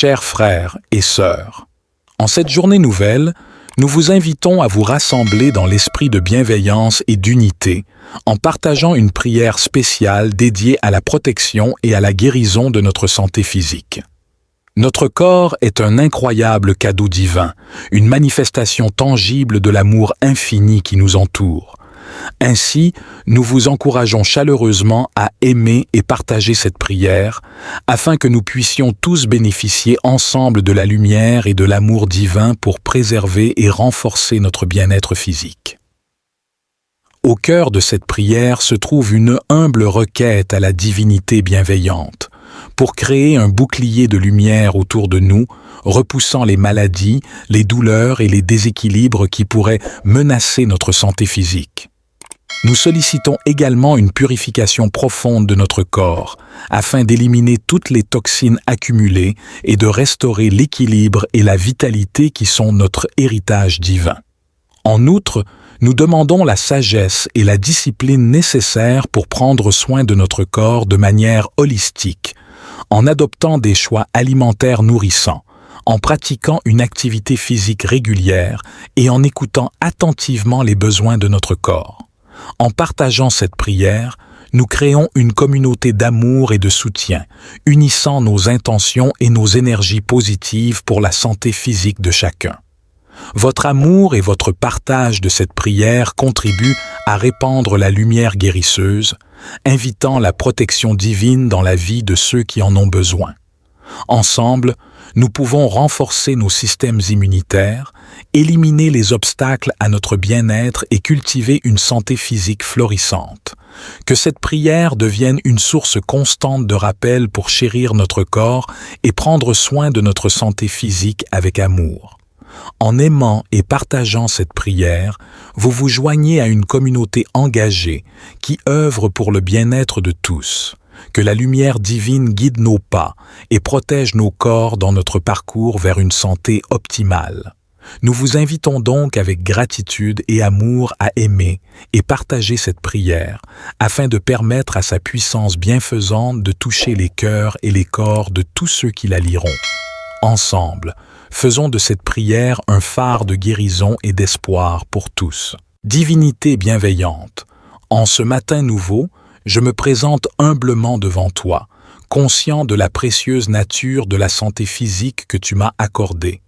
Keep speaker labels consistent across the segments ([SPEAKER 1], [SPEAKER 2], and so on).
[SPEAKER 1] Chers frères et sœurs, en cette journée nouvelle, nous vous invitons à vous rassembler dans l'esprit de bienveillance et d'unité en partageant une prière spéciale dédiée à la protection et à la guérison de notre santé physique. Notre corps est un incroyable cadeau divin, une manifestation tangible de l'amour infini qui nous entoure. Ainsi, nous vous encourageons chaleureusement à aimer et partager cette prière, afin que nous puissions tous bénéficier ensemble de la lumière et de l'amour divin pour préserver et renforcer notre bien-être physique. Au cœur de cette prière se trouve une humble requête à la divinité bienveillante, pour créer un bouclier de lumière autour de nous, repoussant les maladies, les douleurs et les déséquilibres qui pourraient menacer notre santé physique. Nous sollicitons également une purification profonde de notre corps, afin d'éliminer toutes les toxines accumulées et de restaurer l'équilibre et la vitalité qui sont notre héritage divin. En outre, nous demandons la sagesse et la discipline nécessaires pour prendre soin de notre corps de manière holistique, en adoptant des choix alimentaires nourrissants, en pratiquant une activité physique régulière et en écoutant attentivement les besoins de notre corps. En partageant cette prière, nous créons une communauté d'amour et de soutien, unissant nos intentions et nos énergies positives pour la santé physique de chacun. Votre amour et votre partage de cette prière contribuent à répandre la lumière guérisseuse, invitant la protection divine dans la vie de ceux qui en ont besoin. Ensemble, nous pouvons renforcer nos systèmes immunitaires, éliminer les obstacles à notre bien-être et cultiver une santé physique florissante. Que cette prière devienne une source constante de rappel pour chérir notre corps et prendre soin de notre santé physique avec amour. En aimant et partageant cette prière, vous vous joignez à une communauté engagée qui œuvre pour le bien-être de tous. Que la lumière divine guide nos pas et protège nos corps dans notre parcours vers une santé optimale. Nous vous invitons donc avec gratitude et amour à aimer et partager cette prière afin de permettre à sa puissance bienfaisante de toucher les cœurs et les corps de tous ceux qui la liront. Ensemble, faisons de cette prière un phare de guérison et d'espoir pour tous. Divinité bienveillante, en ce matin nouveau, je me présente humblement devant toi, conscient de la précieuse nature de la santé physique que tu m'as accordée.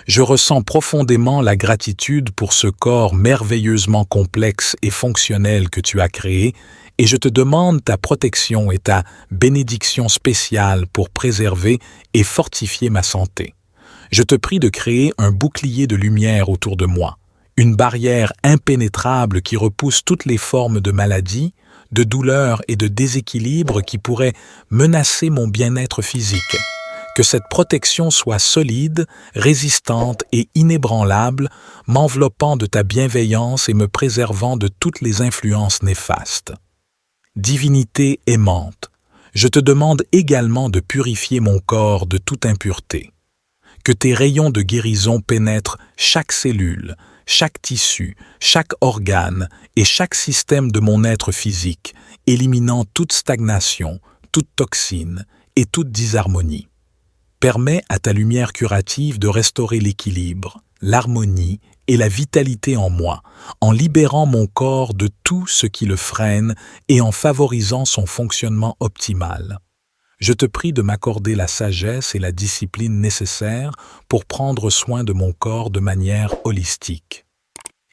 [SPEAKER 1] Je ressens profondément la gratitude pour ce corps merveilleusement complexe et fonctionnel que tu as créé, et je te demande ta protection et ta bénédiction spéciale pour préserver et fortifier ma santé. Je te prie de créer un bouclier de lumière autour de moi, une barrière impénétrable qui repousse toutes les formes de maladies, de douleurs et de déséquilibres qui pourraient menacer mon bien-être physique. Que cette protection soit solide, résistante et inébranlable, m'enveloppant de ta bienveillance et me préservant de toutes les influences néfastes. Divinité aimante, je te demande également de purifier mon corps de toute impureté. Que tes rayons de guérison pénètrent chaque cellule, chaque tissu, chaque organe et chaque système de mon être physique, éliminant toute stagnation, toute toxine et toute disharmonie. Permets à ta lumière curative de restaurer l'équilibre, l'harmonie et la vitalité en moi, en libérant mon corps de tout ce qui le freine et en favorisant son fonctionnement optimal. Je te prie de m'accorder la sagesse et la discipline nécessaires pour prendre soin de mon corps de manière holistique.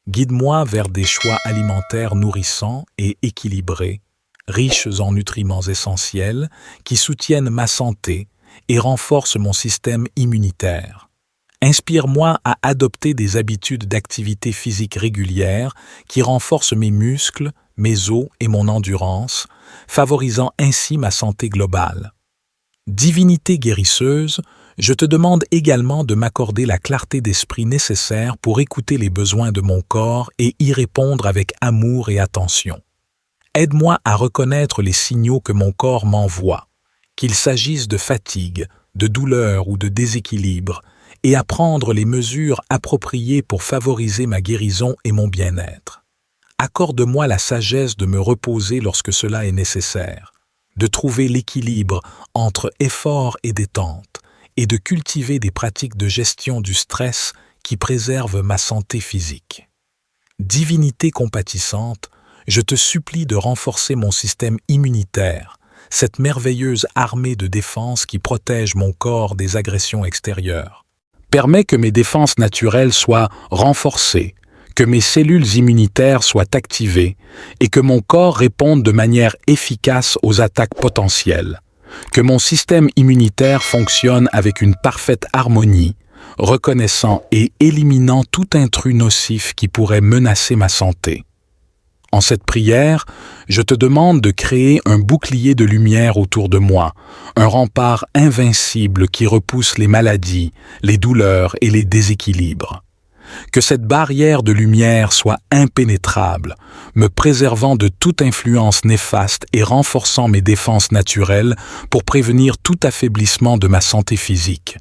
[SPEAKER 1] Guide-moi vers des choix alimentaires nourrissants et équilibrés, riches en nutriments essentiels qui soutiennent ma santé et renforcent mon système immunitaire. Inspire-moi à adopter des habitudes d'activité physique régulières qui renforcent mes muscles, mes os et mon endurance, favorisant ainsi ma santé globale. Divinité guérisseuse, je te demande également de m'accorder la clarté d'esprit nécessaire pour écouter les besoins de mon corps et y répondre avec amour et attention. Aide-moi à reconnaître les signaux que mon corps m'envoie, qu'il s'agisse de fatigue, de douleur ou de déséquilibre, et à prendre les mesures appropriées pour favoriser ma guérison et mon bien-être. Accorde-moi la sagesse de me reposer lorsque cela est nécessaire, de trouver l'équilibre entre effort et détente, et de cultiver des pratiques de gestion du stress qui préservent ma santé physique. Divinité compatissante, je te supplie de renforcer mon système immunitaire, cette merveilleuse armée de défense qui protège mon corps des agressions extérieures. Permets que mes défenses naturelles soient renforcées, que mes cellules immunitaires soient activées et que mon corps réponde de manière efficace aux attaques potentielles. Que mon système immunitaire fonctionne avec une parfaite harmonie, reconnaissant et éliminant tout intrus nocif qui pourrait menacer ma santé. En cette prière, je te demande de créer un bouclier de lumière autour de moi, un rempart invincible qui repousse les maladies, les douleurs et les déséquilibres. Que cette barrière de lumière soit impénétrable, me préservant de toute influence néfaste et renforçant mes défenses naturelles pour prévenir tout affaiblissement de ma santé physique.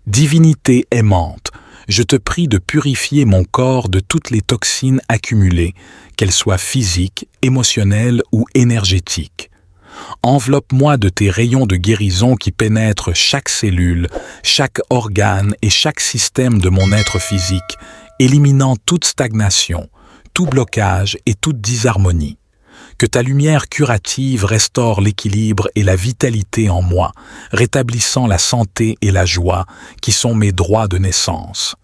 [SPEAKER 1] Divinité aimante, je te prie de purifier mon corps de toutes les toxines accumulées, qu'elles soient physiques, émotionnelles ou énergétiques. Enveloppe-moi de tes rayons de guérison qui pénètrent chaque cellule, chaque organe et chaque système de mon être physique, éliminant toute stagnation, tout blocage et toute disharmonie. Que ta lumière curative restaure l'équilibre et la vitalité en moi, rétablissant la santé et la joie qui sont mes droits de naissance.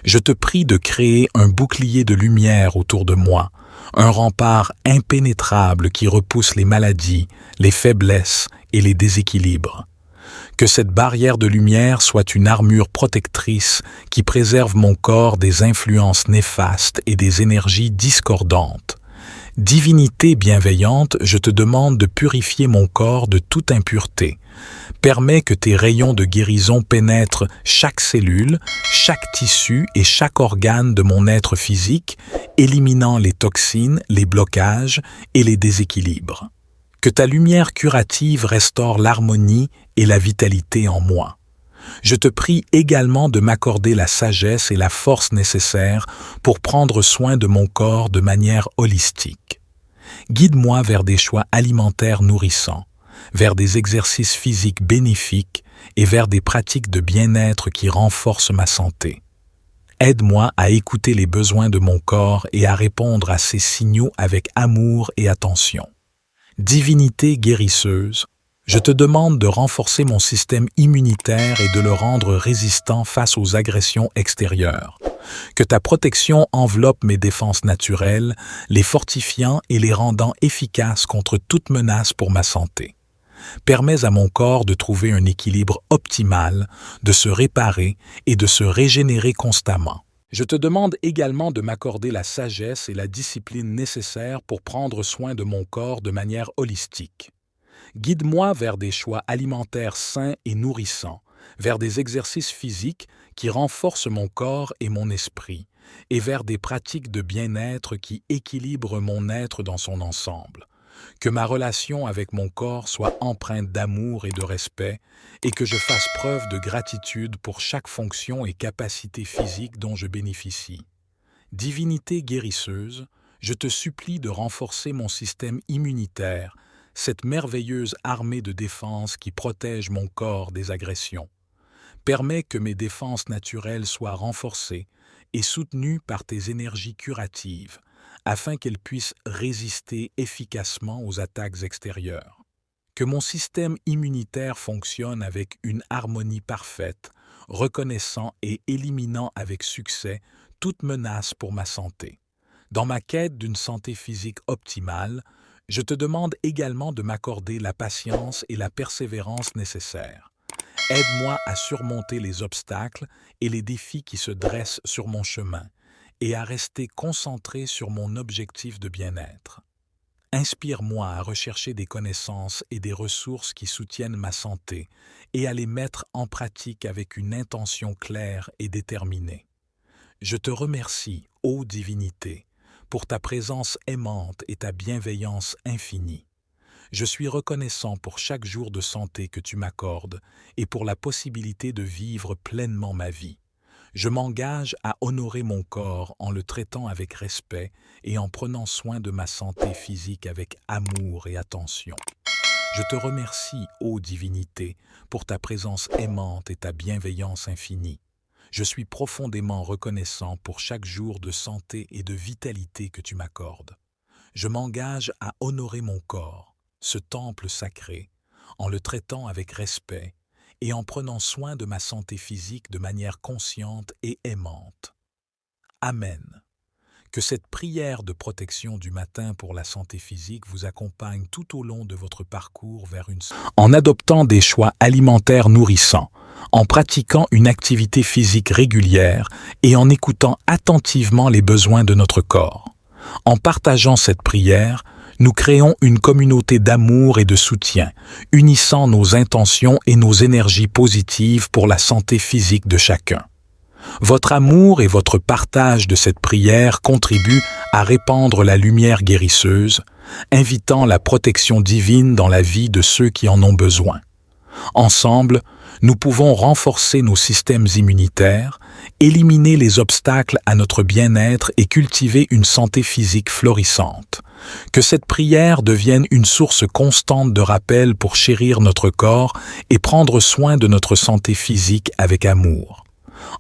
[SPEAKER 1] Je te prie de créer un bouclier de lumière autour de moi, un rempart impénétrable qui repousse les maladies, les faiblesses et les déséquilibres. Que cette barrière de lumière soit une armure protectrice qui préserve mon corps des influences néfastes et des énergies discordantes. Divinité bienveillante, je te demande de purifier mon corps de toute impureté. Permets que tes rayons de guérison pénètrent chaque cellule, chaque tissu et chaque organe de mon être physique, éliminant les toxines, les blocages et les déséquilibres. Que ta lumière curative restaure l'harmonie et la vitalité en moi. Je te prie également de m'accorder la sagesse et la force nécessaires pour prendre soin de mon corps de manière holistique. Guide-moi vers des choix alimentaires nourrissants, vers des exercices physiques bénéfiques et vers des pratiques de bien-être qui renforcent ma santé. Aide-moi à écouter les besoins de mon corps et à répondre à ces signaux avec amour et attention. Divinité guérisseuse, je te demande de renforcer mon système immunitaire et de le rendre résistant face aux agressions extérieures. Que ta protection enveloppe mes défenses naturelles, les fortifiant et les rendant efficaces contre toute menace pour ma santé. Permets à mon corps de trouver un équilibre optimal, de se réparer et de se régénérer constamment. Je te demande également de m'accorder la sagesse et la discipline nécessaires pour prendre soin de mon corps de manière holistique. Guide-moi vers des choix alimentaires sains et nourrissants, vers des exercices physiques qui renforcent mon corps et mon esprit, et vers des pratiques de bien-être qui équilibrent mon être dans son ensemble. Que ma relation avec mon corps soit empreinte d'amour et de respect, et que je fasse preuve de gratitude pour chaque fonction et capacité physique dont je bénéficie. Divinité guérisseuse, je te supplie de renforcer mon système immunitaire, cette merveilleuse armée de défense qui protège mon corps des agressions. Permets que mes défenses naturelles soient renforcées et soutenues par tes énergies curatives, afin qu'elles puissent résister efficacement aux attaques extérieures. Que mon système immunitaire fonctionne avec une harmonie parfaite, reconnaissant et éliminant avec succès toute menace pour ma santé. Dans ma quête d'une santé physique optimale, je te demande également de m'accorder la patience et la persévérance nécessaires. Aide-moi à surmonter les obstacles et les défis qui se dressent sur mon chemin et à rester concentré sur mon objectif de bien-être. Inspire-moi à rechercher des connaissances et des ressources qui soutiennent ma santé et à les mettre en pratique avec une intention claire et déterminée. Je te remercie, ô divinité, pour ta présence aimante et ta bienveillance infinie. Je suis reconnaissant pour chaque jour de santé que tu m'accordes et pour la possibilité de vivre pleinement ma vie. Je m'engage à honorer mon corps en le traitant avec respect et en prenant soin de ma santé physique avec amour et attention. Je te remercie, ô divinité, pour ta présence aimante et ta bienveillance infinie. Je suis profondément reconnaissant pour chaque jour de santé et de vitalité que tu m'accordes. Je m'engage à honorer mon corps, ce temple sacré, en le traitant avec respect et en prenant soin de ma santé physique de manière consciente et aimante. Amen. Que cette prière de protection du matin pour la santé physique vous accompagne tout au long de votre parcours vers une santé. En adoptant des choix alimentaires nourrissants, en pratiquant une activité physique régulière et en écoutant attentivement les besoins de notre corps. En partageant cette prière, nous créons une communauté d'amour et de soutien, unissant nos intentions et nos énergies positives pour la santé physique de chacun. Votre amour et votre partage de cette prière contribuent à répandre la lumière guérisseuse, invitant la protection divine dans la vie de ceux qui en ont besoin. Ensemble, nous pouvons renforcer nos systèmes immunitaires, éliminer les obstacles à notre bien-être et cultiver une santé physique florissante. Que cette prière devienne une source constante de rappel pour chérir notre corps et prendre soin de notre santé physique avec amour.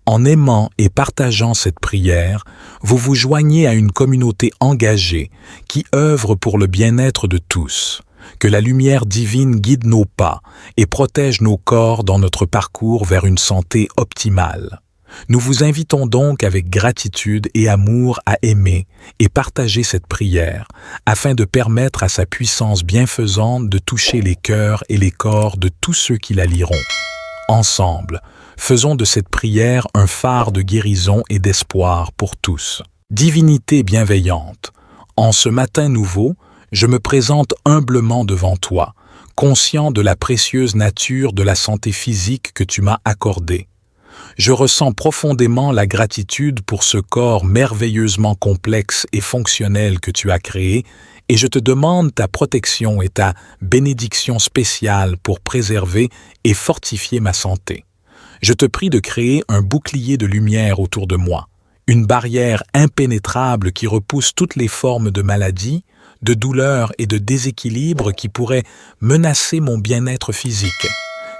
[SPEAKER 1] En aimant et partageant cette prière, vous vous joignez à une communauté engagée qui œuvre pour le bien-être de tous. Que la lumière divine guide nos pas et protège nos corps dans notre parcours vers une santé optimale. Nous vous invitons donc avec gratitude et amour à aimer et partager cette prière afin de permettre à sa puissance bienfaisante de toucher les cœurs et les corps de tous ceux qui la liront. Ensemble, faisons de cette prière un phare de guérison et d'espoir pour tous. Divinité bienveillante, en ce matin nouveau, je me présente humblement devant toi, conscient de la précieuse nature de la santé physique que tu m'as accordée. Je ressens profondément la gratitude pour ce corps merveilleusement complexe et fonctionnel que tu as créé, et je te demande ta protection et ta bénédiction spéciale pour préserver et fortifier ma santé. Je te prie de créer un bouclier de lumière autour de moi, une barrière impénétrable qui repousse toutes les formes de maladies, de douleurs et de déséquilibres qui pourraient menacer mon bien-être physique.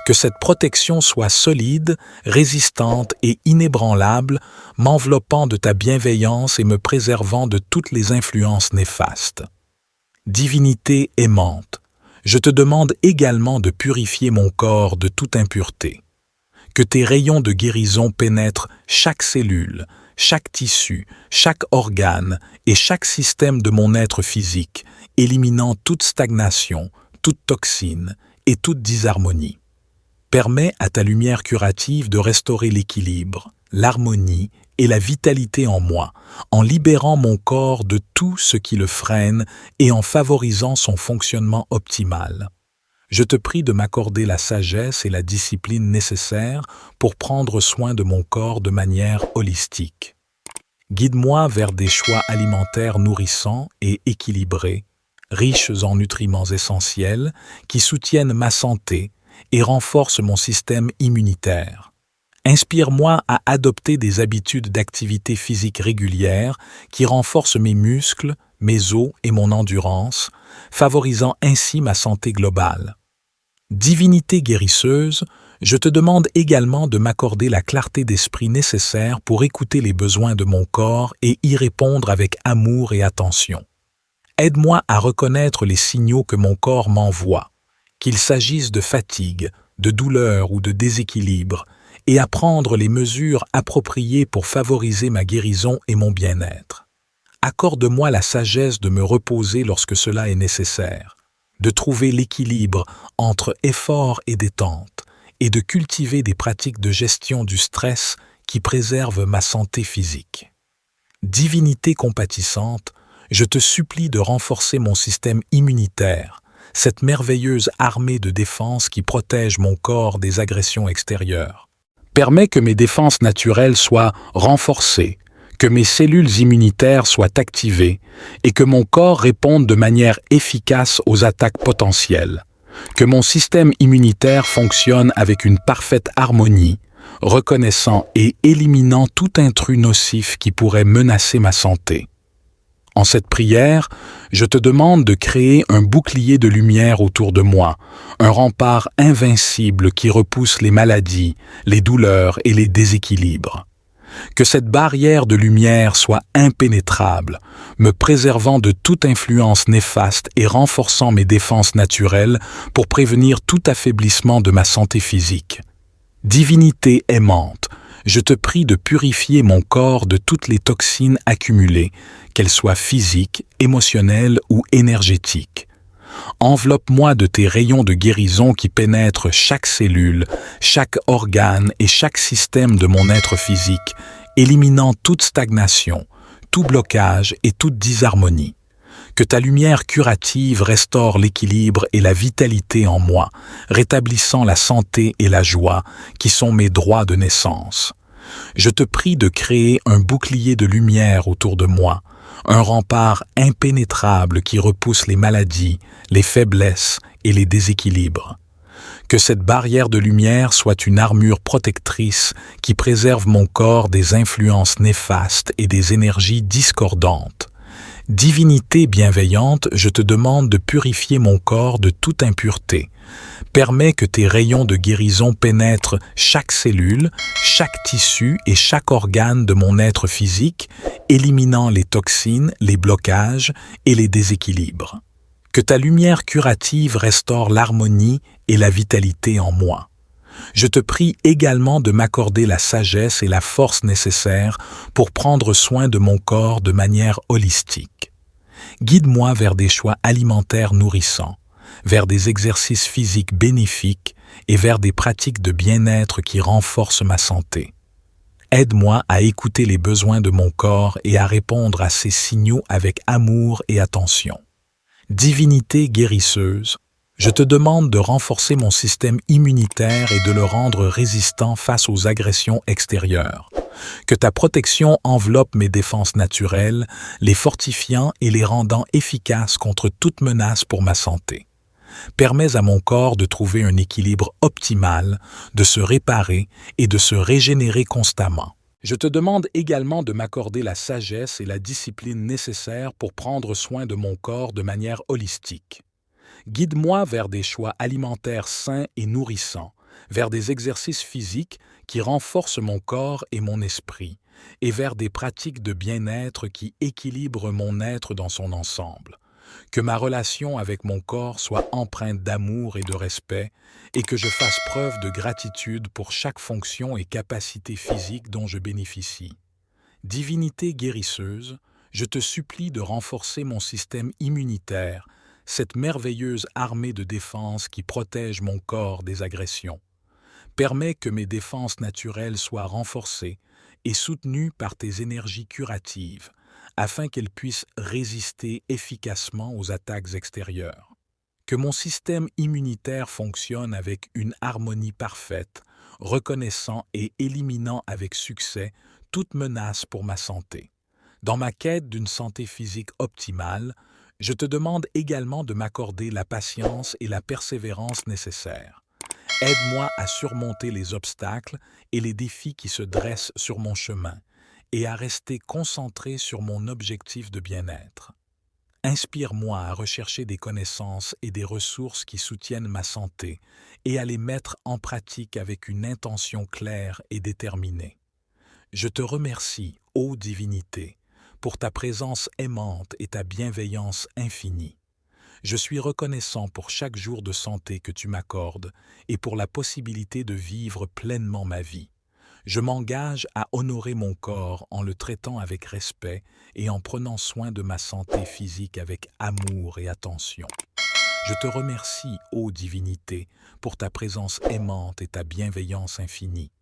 [SPEAKER 1] Que cette protection soit solide, résistante et inébranlable, m'enveloppant de ta bienveillance et me préservant de toutes les influences néfastes. Divinité aimante, je te demande également de purifier mon corps de toute impureté. Que tes rayons de guérison pénètrent chaque cellule, chaque tissu, chaque organe et chaque système de mon être physique, éliminant toute stagnation, toute toxine et toute disharmonie. Permets à ta lumière curative de restaurer l'équilibre, l'harmonie et la vitalité en moi, en libérant mon corps de tout ce qui le freine et en favorisant son fonctionnement optimal. Je te prie de m'accorder la sagesse et la discipline nécessaires pour prendre soin de mon corps de manière holistique. Guide-moi vers des choix alimentaires nourrissants et équilibrés, riches en nutriments essentiels qui soutiennent ma santé et renforcent mon système immunitaire. Inspire-moi à adopter des habitudes d'activité physique régulières qui renforcent mes muscles, mes os et mon endurance, favorisant ainsi ma santé globale. Divinité guérisseuse, je te demande également de m'accorder la clarté d'esprit nécessaire pour écouter les besoins de mon corps et y répondre avec amour et attention. Aide-moi à reconnaître les signaux que mon corps m'envoie, qu'il s'agisse de fatigue, de douleur ou de déséquilibre, et à prendre les mesures appropriées pour favoriser ma guérison et mon bien-être. Accorde-moi la sagesse de me reposer lorsque cela est nécessaire, de trouver l'équilibre entre effort et détente, et de cultiver des pratiques de gestion du stress qui préservent ma santé physique. Divinité compatissante, je te supplie de renforcer mon système immunitaire, cette merveilleuse armée de défense qui protège mon corps des agressions extérieures. Permets que mes défenses naturelles soient renforcées, que mes cellules immunitaires soient activées et que mon corps réponde de manière efficace aux attaques potentielles. Que mon système immunitaire fonctionne avec une parfaite harmonie, reconnaissant et éliminant tout intrus nocif qui pourrait menacer ma santé. En cette prière, je te demande de créer un bouclier de lumière autour de moi, un rempart invincible qui repousse les maladies, les douleurs et les déséquilibres. Que cette barrière de lumière soit impénétrable, me préservant de toute influence néfaste et renforçant mes défenses naturelles pour prévenir tout affaiblissement de ma santé physique. Divinité aimante, je te prie de purifier mon corps de toutes les toxines accumulées, qu'elles soient physiques, émotionnelles ou énergétiques. Enveloppe-moi de tes rayons de guérison qui pénètrent chaque cellule, chaque organe et chaque système de mon être physique, éliminant toute stagnation, tout blocage et toute disharmonie. Que ta lumière curative restaure l'équilibre et la vitalité en moi, rétablissant la santé et la joie qui sont mes droits de naissance. Je te prie de créer un bouclier de lumière autour de moi, un rempart impénétrable qui repousse les maladies, les faiblesses et les déséquilibres. Que cette barrière de lumière soit une armure protectrice qui préserve mon corps des influences néfastes et des énergies discordantes. Divinité bienveillante, je te demande de purifier mon corps de toute impureté. Permets que tes rayons de guérison pénètrent chaque cellule, chaque tissu et chaque organe de mon être physique, éliminant les toxines, les blocages et les déséquilibres. Que ta lumière curative restaure l'harmonie et la vitalité en moi. Je te prie également de m'accorder la sagesse et la force nécessaires pour prendre soin de mon corps de manière holistique. Guide-moi vers des choix alimentaires nourrissants, vers des exercices physiques bénéfiques et vers des pratiques de bien-être qui renforcent ma santé. Aide-moi à écouter les besoins de mon corps et à répondre à ces signaux avec amour et attention. Divinité guérisseuse, je te demande de renforcer mon système immunitaire et de le rendre résistant face aux agressions extérieures. Que ta protection enveloppe mes défenses naturelles, les fortifiant et les rendant efficaces contre toute menace pour ma santé. Permets à mon corps de trouver un équilibre optimal, de se réparer et de se régénérer constamment. Je te demande également de m'accorder la sagesse et la discipline nécessaires pour prendre soin de mon corps de manière holistique. Guide-moi vers des choix alimentaires sains et nourrissants, vers des exercices physiques qui renforcent mon corps et mon esprit, et vers des pratiques de bien-être qui équilibrent mon être dans son ensemble. Que ma relation avec mon corps soit empreinte d'amour et de respect, et que je fasse preuve de gratitude pour chaque fonction et capacité physique dont je bénéficie. Divinité guérisseuse, je te supplie de renforcer mon système immunitaire, cette merveilleuse armée de défense qui protège mon corps des agressions. Permets que mes défenses naturelles soient renforcées et soutenues par tes énergies curatives, afin qu'elles puissent résister efficacement aux attaques extérieures. Que mon système immunitaire fonctionne avec une harmonie parfaite, reconnaissant et éliminant avec succès toute menace pour ma santé. Dans ma quête d'une santé physique optimale, je te demande également de m'accorder la patience et la persévérance nécessaires. Aide-moi à surmonter les obstacles et les défis qui se dressent sur mon chemin et à rester concentré sur mon objectif de bien-être. Inspire-moi à rechercher des connaissances et des ressources qui soutiennent ma santé et à les mettre en pratique avec une intention claire et déterminée. Je te remercie, ô divinité, pour ta présence aimante et ta bienveillance infinie. Je suis reconnaissant pour chaque jour de santé que tu m'accordes et pour la possibilité de vivre pleinement ma vie. Je m'engage à honorer mon corps en le traitant avec respect et en prenant soin de ma santé physique avec amour et attention. Je te remercie, ô divinité, pour ta présence aimante et ta bienveillance infinie.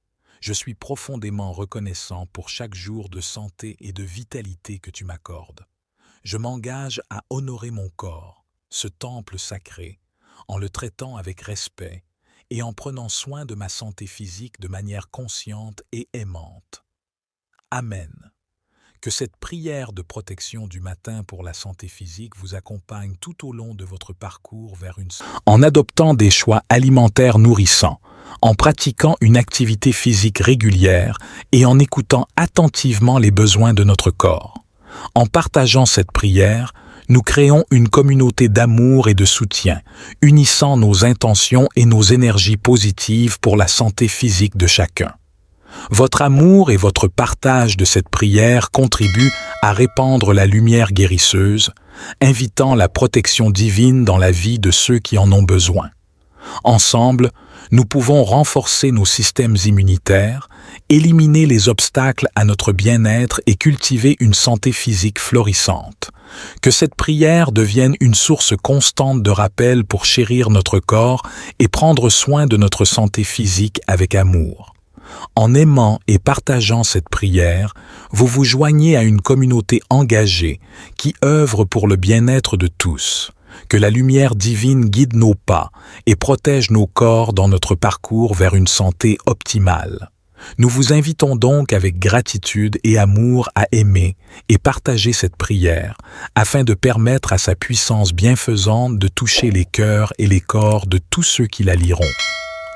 [SPEAKER 1] Je suis profondément reconnaissant pour chaque jour de santé et de vitalité que tu m'accordes. Je m'engage à honorer mon corps, ce temple sacré, en le traitant avec respect et en prenant soin de ma santé physique de manière consciente et aimante. Amen. Que cette prière de protection du matin pour la santé physique vous accompagne tout au long de votre parcours vers une... En adoptant des choix alimentaires nourrissants, en pratiquant une activité physique régulière et en écoutant attentivement les besoins de notre corps. En partageant cette prière, nous créons une communauté d'amour et de soutien, unissant nos intentions et nos énergies positives pour la santé physique de chacun. Votre amour et votre partage de cette prière contribuent à répandre la lumière guérisseuse, invitant la protection divine dans la vie de ceux qui en ont besoin. Ensemble, nous pouvons renforcer nos systèmes immunitaires, éliminer les obstacles à notre bien-être et cultiver une santé physique florissante. Que cette prière devienne une source constante de rappel pour chérir notre corps et prendre soin de notre santé physique avec amour. En aimant et partageant cette prière, vous vous joignez à une communauté engagée qui œuvre pour le bien-être de tous. Que la lumière divine guide nos pas et protège nos corps dans notre parcours vers une santé optimale. Nous vous invitons donc avec gratitude et amour à aimer et partager cette prière afin de permettre à sa puissance bienfaisante de toucher les cœurs et les corps de tous ceux qui la liront.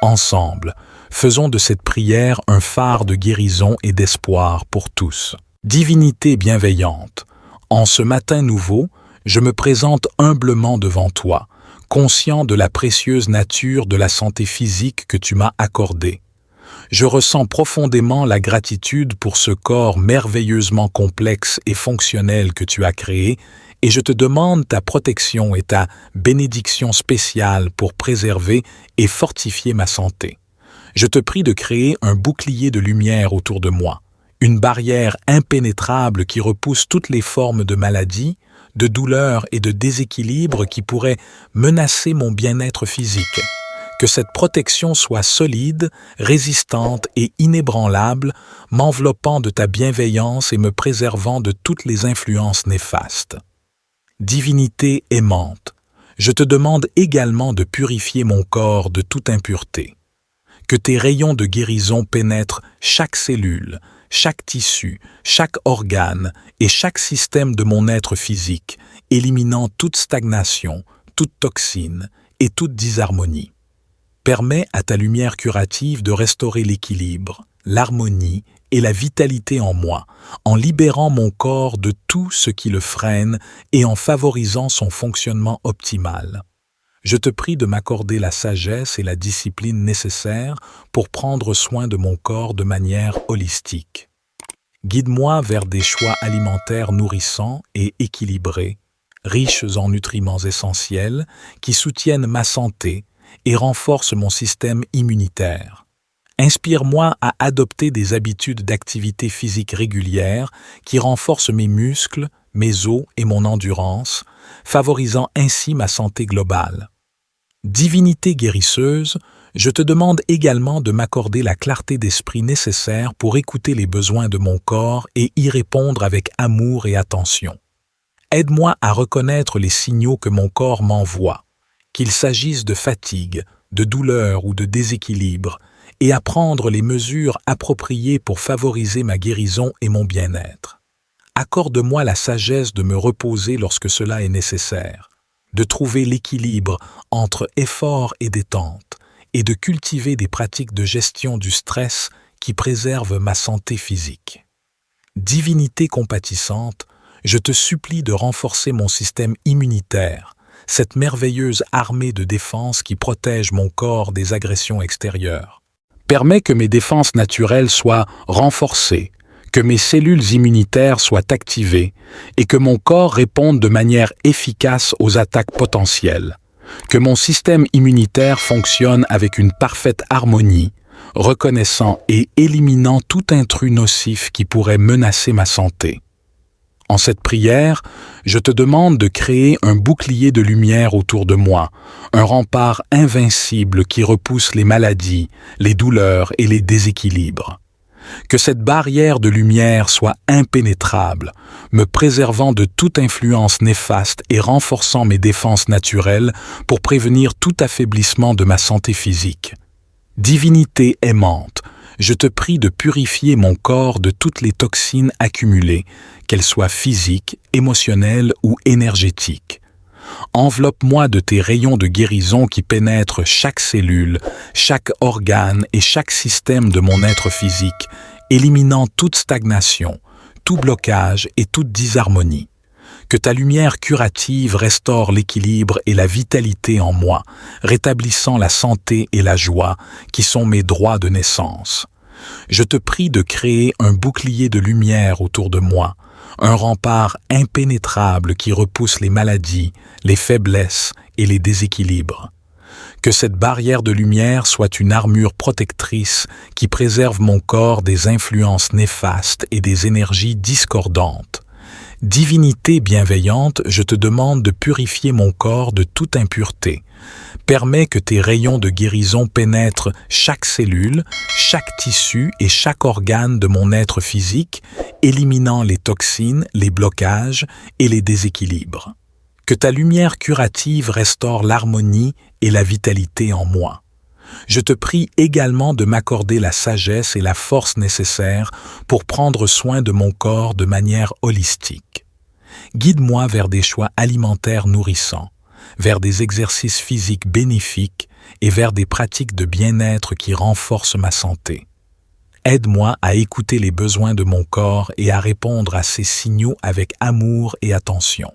[SPEAKER 1] Ensemble, faisons de cette prière un phare de guérison et d'espoir pour tous. Divinité bienveillante, en ce matin nouveau, je me présente humblement devant toi, conscient de la précieuse nature de la santé physique que tu m'as accordée. Je ressens profondément la gratitude pour ce corps merveilleusement complexe et fonctionnel que tu as créé, et je te demande ta protection et ta bénédiction spéciale pour préserver et fortifier ma santé. Je te prie de créer un bouclier de lumière autour de moi, une barrière impénétrable qui repousse toutes les formes de maladies, de douleurs et de déséquilibres qui pourraient menacer mon bien-être physique. Que cette protection soit solide, résistante et inébranlable, m'enveloppant de ta bienveillance et me préservant de toutes les influences néfastes. Divinité aimante, je te demande également de purifier mon corps de toute impureté. Que tes rayons de guérison pénètrent chaque cellule, chaque tissu, chaque organe et chaque système de mon être physique, éliminant toute stagnation, toute toxine et toute disharmonie. Permets à ta lumière curative de restaurer l'équilibre, l'harmonie et la vitalité en moi, en libérant mon corps de tout ce qui le freine et en favorisant son fonctionnement optimal. Je te prie de m'accorder la sagesse et la discipline nécessaires pour prendre soin de mon corps de manière holistique. Guide-moi vers des choix alimentaires nourrissants et équilibrés, riches en nutriments essentiels, qui soutiennent ma santé et renforcent mon système immunitaire. Inspire-moi à adopter des habitudes d'activité physique régulières qui renforcent mes muscles, mes os et mon endurance, favorisant ainsi ma santé globale. Divinité guérisseuse, je te demande également de m'accorder la clarté d'esprit nécessaire pour écouter les besoins de mon corps et y répondre avec amour et attention. Aide-moi à reconnaître les signaux que mon corps m'envoie, qu'il s'agisse de fatigue, de douleur ou de déséquilibre, et à prendre les mesures appropriées pour favoriser ma guérison et mon bien-être. Accorde-moi la sagesse de me reposer lorsque cela est nécessaire, de trouver l'équilibre entre effort et détente, et de cultiver des pratiques de gestion du stress qui préservent ma santé physique. Divinité compatissante, je te supplie de renforcer mon système immunitaire, cette merveilleuse armée de défense qui protège mon corps des agressions extérieures. Permets que mes défenses naturelles soient renforcées, que mes cellules immunitaires soient activées et que mon corps réponde de manière efficace aux attaques potentielles. Que mon système immunitaire fonctionne avec une parfaite harmonie, reconnaissant et éliminant tout intrus nocif qui pourrait menacer ma santé. En cette prière, je te demande de créer un bouclier de lumière autour de moi, un rempart invincible qui repousse les maladies, les douleurs et les déséquilibres. Que cette barrière de lumière soit impénétrable, me préservant de toute influence néfaste et renforçant mes défenses naturelles pour prévenir tout affaiblissement de ma santé physique. Divinité aimante, je te prie de purifier mon corps de toutes les toxines accumulées, qu'elles soient physiques, émotionnelles ou énergétiques. Enveloppe-moi de tes rayons de guérison qui pénètrent chaque cellule, chaque organe et chaque système de mon être physique, éliminant toute stagnation, tout blocage et toute disharmonie. Que ta lumière curative restaure l'équilibre et la vitalité en moi, rétablissant la santé et la joie qui sont mes droits de naissance. Je te prie de créer un bouclier de lumière autour de moi, un rempart impénétrable qui repousse les maladies, les faiblesses et les déséquilibres. Que cette barrière de lumière soit une armure protectrice qui préserve mon corps des influences néfastes et des énergies discordantes. Divinité bienveillante, je te demande de purifier mon corps de toute impureté. Permets que tes rayons de guérison pénètrent chaque cellule, chaque tissu et chaque organe de mon être physique, éliminant les toxines, les blocages et les déséquilibres. Que ta lumière curative restaure l'harmonie et la vitalité en moi. Je te prie également de m'accorder la sagesse et la force nécessaires pour prendre soin de mon corps de manière holistique. Guide-moi vers des choix alimentaires nourrissants, vers des exercices physiques bénéfiques et vers des pratiques de bien-être qui renforcent ma santé. Aide-moi à écouter les besoins de mon corps et à répondre à ces signaux avec amour et attention.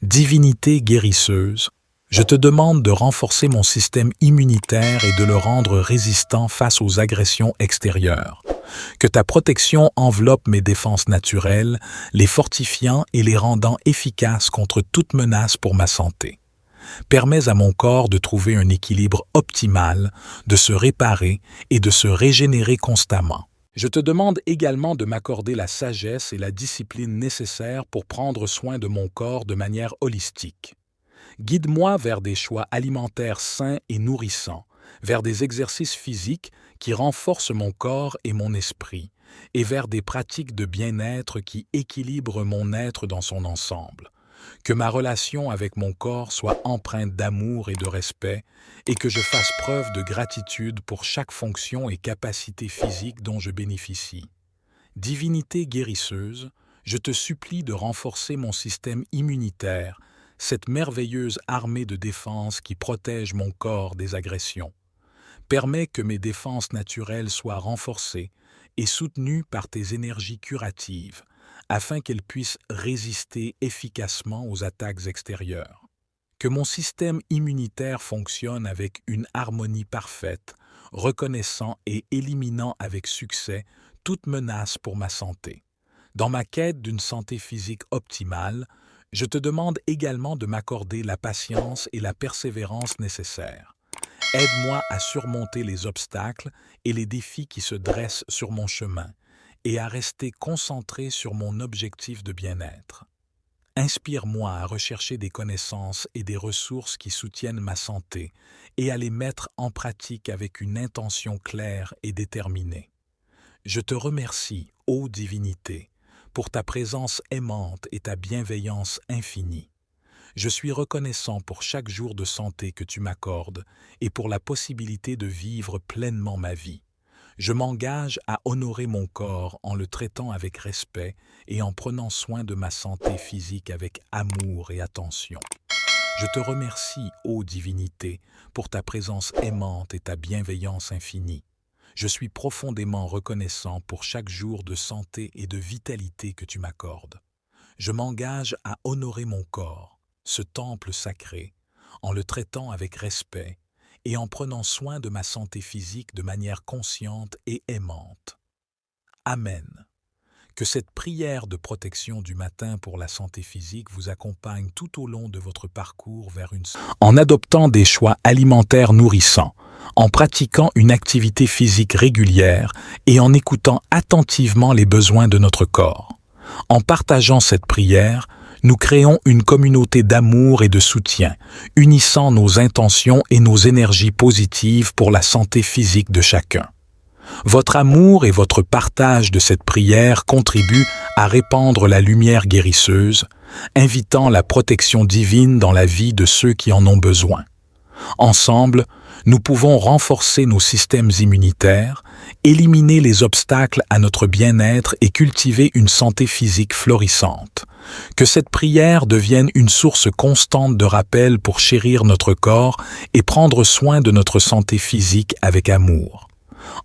[SPEAKER 1] Divinité guérisseuse, je te demande de renforcer mon système immunitaire et de le rendre résistant face aux agressions extérieures. Que ta protection enveloppe mes défenses naturelles, les fortifiant et les rendant efficaces contre toute menace pour ma santé. Permets à mon corps de trouver un équilibre optimal, de se réparer et de se régénérer constamment. Je te demande également de m'accorder la sagesse et la discipline nécessaires pour prendre soin de mon corps de manière holistique. Guide-moi vers des choix alimentaires sains et nourrissants, vers des exercices physiques qui renforcent mon corps et mon esprit, et vers des pratiques de bien-être qui équilibrent mon être dans son ensemble. Que ma relation avec mon corps soit empreinte d'amour et de respect, et que je fasse preuve de gratitude pour chaque fonction et capacité physique dont je bénéficie. Divinité guérisseuse, je te supplie de renforcer mon système immunitaire, cette merveilleuse armée de défense qui protège mon corps des agressions. Permets que mes défenses naturelles soient renforcées et soutenues par tes énergies curatives, afin qu'elles puissent résister efficacement aux attaques extérieures. Que mon système immunitaire fonctionne avec une harmonie parfaite, reconnaissant et éliminant avec succès toute menace pour ma santé. Dans ma quête d'une santé physique optimale, je te demande également de m'accorder la patience et la persévérance nécessaires. Aide-moi à surmonter les obstacles et les défis qui se dressent sur mon chemin et à rester concentré sur mon objectif de bien-être. Inspire-moi à rechercher des connaissances et des ressources qui soutiennent ma santé et à les mettre en pratique avec une intention claire et déterminée. Je te remercie, ô divinité, pour ta présence aimante et ta bienveillance infinie. Je suis reconnaissant pour chaque jour de santé que tu m'accordes et pour la possibilité de vivre pleinement ma vie. Je m'engage à honorer mon corps en le traitant avec respect et en prenant soin de ma santé physique avec amour et attention. Je te remercie, ô divinité, pour ta présence aimante et ta bienveillance infinie. Je suis profondément reconnaissant pour chaque jour de santé et de vitalité que tu m'accordes. Je m'engage à honorer mon corps, ce temple sacré, en le traitant avec respect et en prenant soin de ma santé physique de manière consciente et aimante. Amen. Que cette prière de protection du matin pour la santé physique vous accompagne tout au long de votre parcours vers une santé. En adoptant des choix alimentaires nourrissants, en pratiquant une activité physique régulière et en écoutant attentivement les besoins de notre corps. En partageant cette prière, nous créons une communauté d'amour et de soutien, unissant nos intentions et nos énergies positives pour la santé physique de chacun. Votre amour et votre partage de cette prière contribuent à répandre la lumière guérisseuse, invitant la protection divine dans la vie de ceux qui en ont besoin. Ensemble, nous pouvons renforcer nos systèmes immunitaires, éliminer les obstacles à notre bien-être et cultiver une santé physique florissante. Que cette prière devienne une source constante de rappel pour chérir notre corps et prendre soin de notre santé physique avec amour.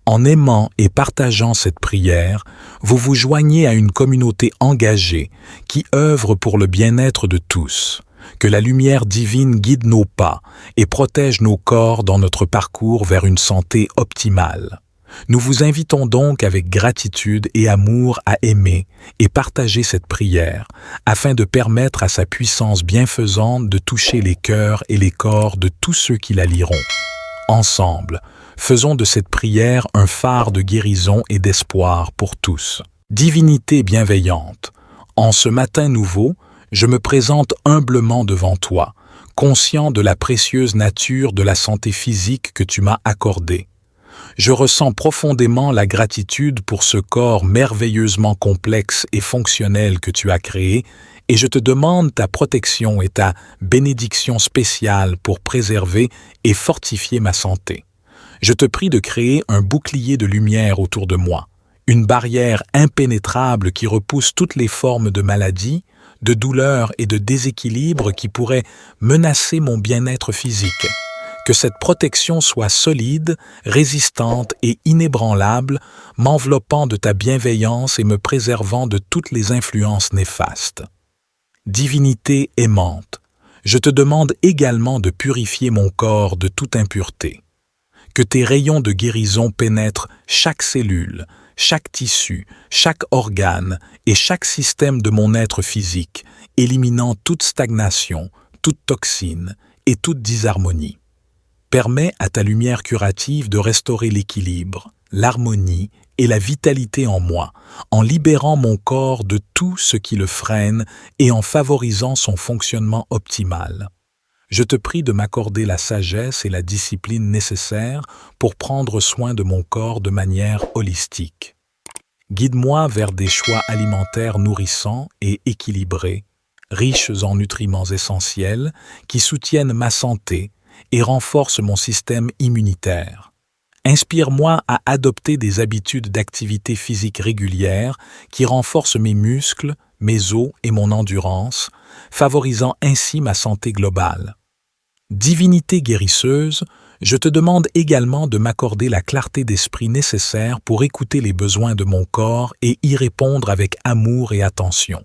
[SPEAKER 1] En aimant et partageant cette prière, vous vous joignez à une communauté engagée qui œuvre pour le bien-être de tous. Que la lumière divine guide nos pas et protège nos corps dans notre parcours vers une santé optimale. Nous vous invitons donc avec gratitude et amour à aimer et partager cette prière afin de permettre à sa puissance bienfaisante de toucher les cœurs et les corps de tous ceux qui la liront. Ensemble, faisons de cette prière un phare de guérison et d'espoir pour tous. Divinité bienveillante, en ce matin nouveau, je me présente humblement devant toi, conscient de la précieuse nature de la santé physique que tu m'as accordée. Je ressens profondément la gratitude pour ce corps merveilleusement complexe et fonctionnel que tu as créé et je te demande ta protection et ta bénédiction spéciale pour préserver et fortifier ma santé. Je te prie de créer un bouclier de lumière autour de moi, une barrière impénétrable qui repousse toutes les formes de maladies, de douleurs et de déséquilibres qui pourraient menacer mon bien-être physique. Que cette protection soit solide, résistante et inébranlable, m'enveloppant de ta bienveillance et me préservant de toutes les influences néfastes. Divinité aimante, je te demande également de purifier mon corps de toute impureté. Que tes rayons de guérison pénètrent chaque cellule, chaque tissu, chaque organe et chaque système de mon être physique, éliminant toute stagnation, toute toxine et toute disharmonie. Permets à ta lumière curative de restaurer l'équilibre, l'harmonie et la vitalité en moi, en libérant mon corps de tout ce qui le freine et en favorisant son fonctionnement optimal. Je te prie de m'accorder la sagesse et la discipline nécessaires pour prendre soin de mon corps de manière holistique. Guide-moi vers des choix alimentaires nourrissants et équilibrés, riches en nutriments essentiels qui soutiennent ma santé et renforcent mon système immunitaire. Inspire-moi à adopter des habitudes d'activité physique régulières qui renforcent mes muscles, mes os et mon endurance, favorisant ainsi ma santé globale. Divinité guérisseuse, je te demande également de m'accorder la clarté d'esprit nécessaire pour écouter les besoins de mon corps et y répondre avec amour et attention.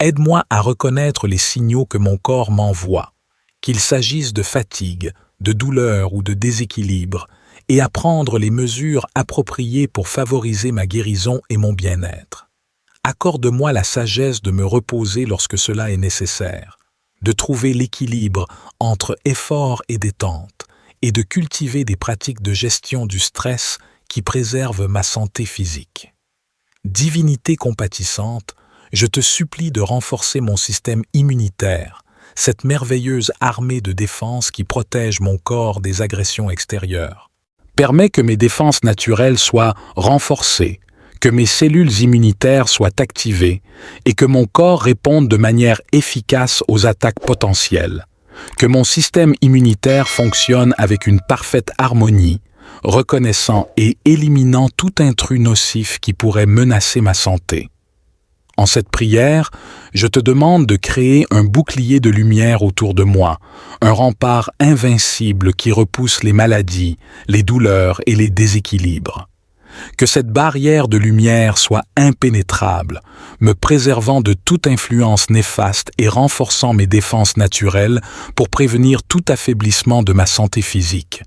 [SPEAKER 1] Aide-moi à reconnaître les signaux que mon corps m'envoie, qu'il s'agisse de fatigue, de douleur ou de déséquilibre, et à prendre les mesures appropriées pour favoriser ma guérison et mon bien-être. Accorde-moi la sagesse de me reposer lorsque cela est nécessaire, de trouver l'équilibre entre effort et détente, et de cultiver des pratiques de gestion du stress qui préservent ma santé physique. Divinité compatissante, je te supplie de renforcer mon système immunitaire, cette merveilleuse armée de défense qui protège mon corps des agressions extérieures. Permets que mes défenses naturelles soient renforcées, que mes cellules immunitaires soient activées et que mon corps réponde de manière efficace aux attaques potentielles. Que mon système immunitaire fonctionne avec une parfaite harmonie, reconnaissant et éliminant tout intrus nocif qui pourrait menacer ma santé. En cette prière, je te demande de créer un bouclier de lumière autour de moi, un rempart invincible qui repousse les maladies, les douleurs et les déséquilibres. Que cette barrière de lumière soit impénétrable, me préservant de toute influence néfaste et renforçant mes défenses naturelles pour prévenir tout affaiblissement de ma santé physique.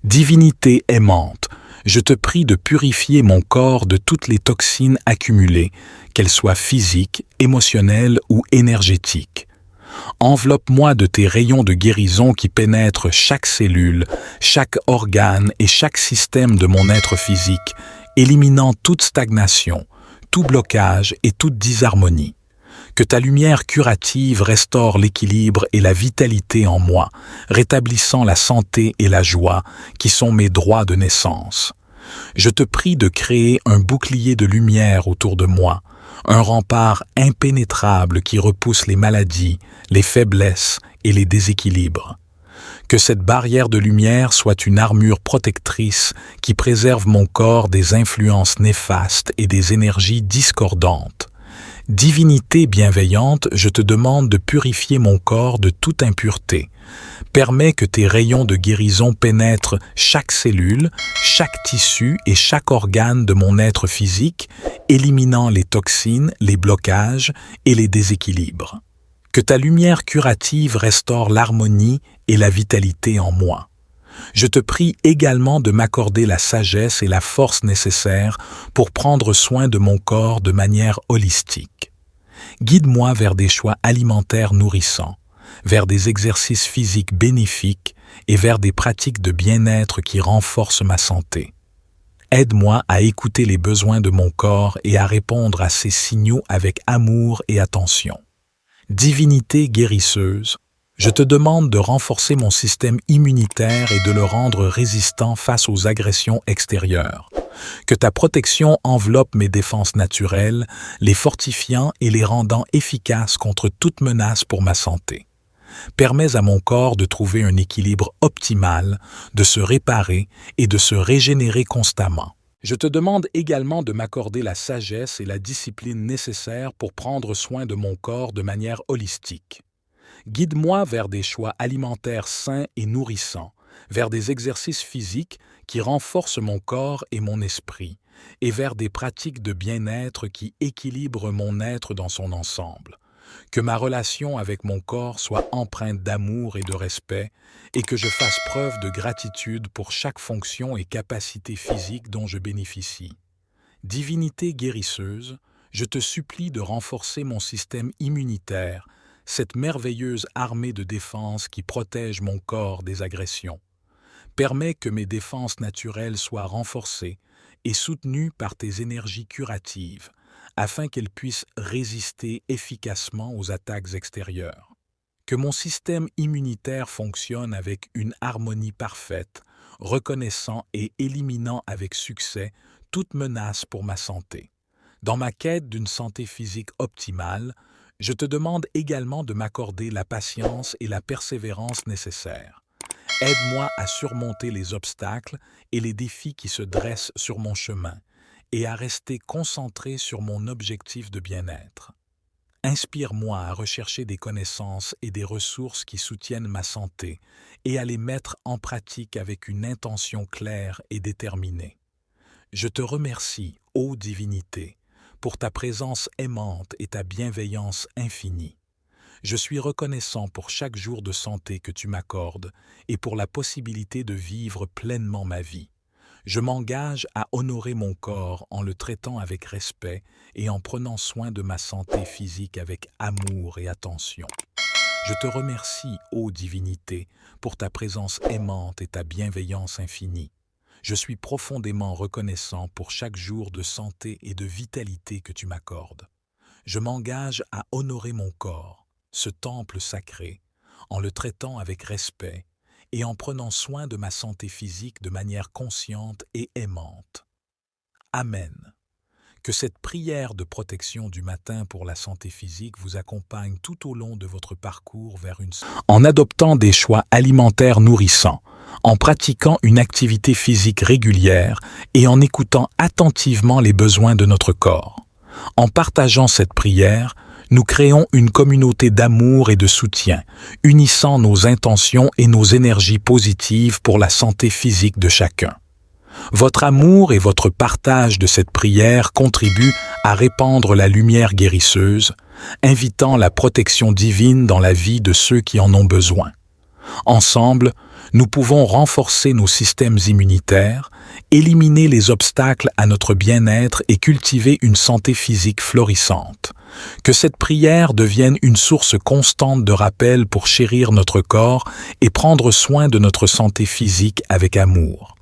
[SPEAKER 1] Divinité aimante, je te prie de purifier mon corps de toutes les toxines accumulées, qu'elles soient physiques, émotionnelles ou énergétiques. Enveloppe-moi de tes rayons de guérison qui pénètrent chaque cellule, chaque organe et chaque système de mon être physique, éliminant toute stagnation, tout blocage et toute disharmonie. Que ta lumière curative restaure l'équilibre et la vitalité en moi, rétablissant la santé et la joie qui sont mes droits de naissance. Je te prie de créer un bouclier de lumière autour de moi, un rempart impénétrable qui repousse les maladies, les faiblesses et les déséquilibres. Que cette barrière de lumière soit une armure protectrice qui préserve mon corps des influences néfastes et des énergies discordantes. Divinité bienveillante, je te demande de purifier mon corps de toute impureté. Permets que tes rayons de guérison pénètrent chaque cellule, chaque tissu et chaque organe de mon être physique, éliminant les toxines, les blocages et les déséquilibres. Que ta lumière curative restaure l'harmonie et la vitalité en moi. Je te prie également de m'accorder la sagesse et la force nécessaires pour prendre soin de mon corps de manière holistique. Guide-moi vers des choix alimentaires nourrissants, vers des exercices physiques bénéfiques et vers des pratiques de bien-être qui renforcent ma santé. Aide-moi à écouter les besoins de mon corps et à répondre à ces signaux avec amour et attention. Divinité guérisseuse, je te demande de renforcer mon système immunitaire et de le rendre résistant face aux agressions extérieures. Que ta protection enveloppe mes défenses naturelles, les fortifiant et les rendant efficaces contre toute menace pour ma santé. Permets à mon corps de trouver un équilibre optimal, de se réparer et de se régénérer constamment. Je te demande également de m'accorder la sagesse et la discipline nécessaires pour prendre soin de mon corps de manière holistique. Guide-moi vers des choix alimentaires sains et nourrissants, vers des exercices physiques qui renforcent mon corps et mon esprit, et vers des pratiques de bien-être qui équilibrent mon être dans son ensemble. Que ma relation avec mon corps soit empreinte d'amour et de respect, et que je fasse preuve de gratitude pour chaque fonction et capacité physique dont je bénéficie. Divinité guérisseuse, je te supplie de renforcer mon système immunitaire, cette merveilleuse armée de défense qui protège mon corps des agressions. Permets que mes défenses naturelles soient renforcées et soutenues par tes énergies curatives, afin qu'elles puissent résister efficacement aux attaques extérieures. Que mon système immunitaire fonctionne avec une harmonie parfaite, reconnaissant et éliminant avec succès toute menace pour ma santé. Dans ma quête d'une santé physique optimale, je te demande également de m'accorder la patience et la persévérance nécessaires. Aide-moi à surmonter les obstacles et les défis qui se dressent sur mon chemin et à rester concentré sur mon objectif de bien-être. Inspire-moi à rechercher des connaissances et des ressources qui soutiennent ma santé et à les mettre en pratique avec une intention claire et déterminée. Je te remercie, ô divinité, pour ta présence aimante et ta bienveillance infinie. Je suis reconnaissant pour chaque jour de santé que tu m'accordes et pour la possibilité de vivre pleinement ma vie. Je m'engage à honorer mon corps en le traitant avec respect et en prenant soin de ma santé physique avec amour et attention. Je te remercie, ô divinité, pour ta présence aimante et ta bienveillance infinie. Je suis profondément reconnaissant pour chaque jour de santé et de vitalité que tu m'accordes. Je m'engage à honorer mon corps, ce temple sacré, en le traitant avec respect et en prenant soin de ma santé physique de manière consciente et aimante. Amen. Que cette prière de protection du matin pour la santé physique vous accompagne tout au long de votre parcours vers une... En adoptant des choix alimentaires nourrissants, en pratiquant une activité physique régulière et en écoutant attentivement les besoins de notre corps. En partageant cette prière, nous créons une communauté d'amour et de soutien, unissant nos intentions et nos énergies positives pour la santé physique de chacun. Votre amour et votre partage de cette prière contribuent à répandre la lumière guérisseuse, invitant la protection divine dans la vie de ceux qui en ont besoin. Ensemble, nous pouvons renforcer nos systèmes immunitaires, éliminer les obstacles à notre bien-être et cultiver une santé physique florissante. Que cette prière devienne une source constante de rappel pour chérir notre corps et prendre soin de notre santé physique avec amour.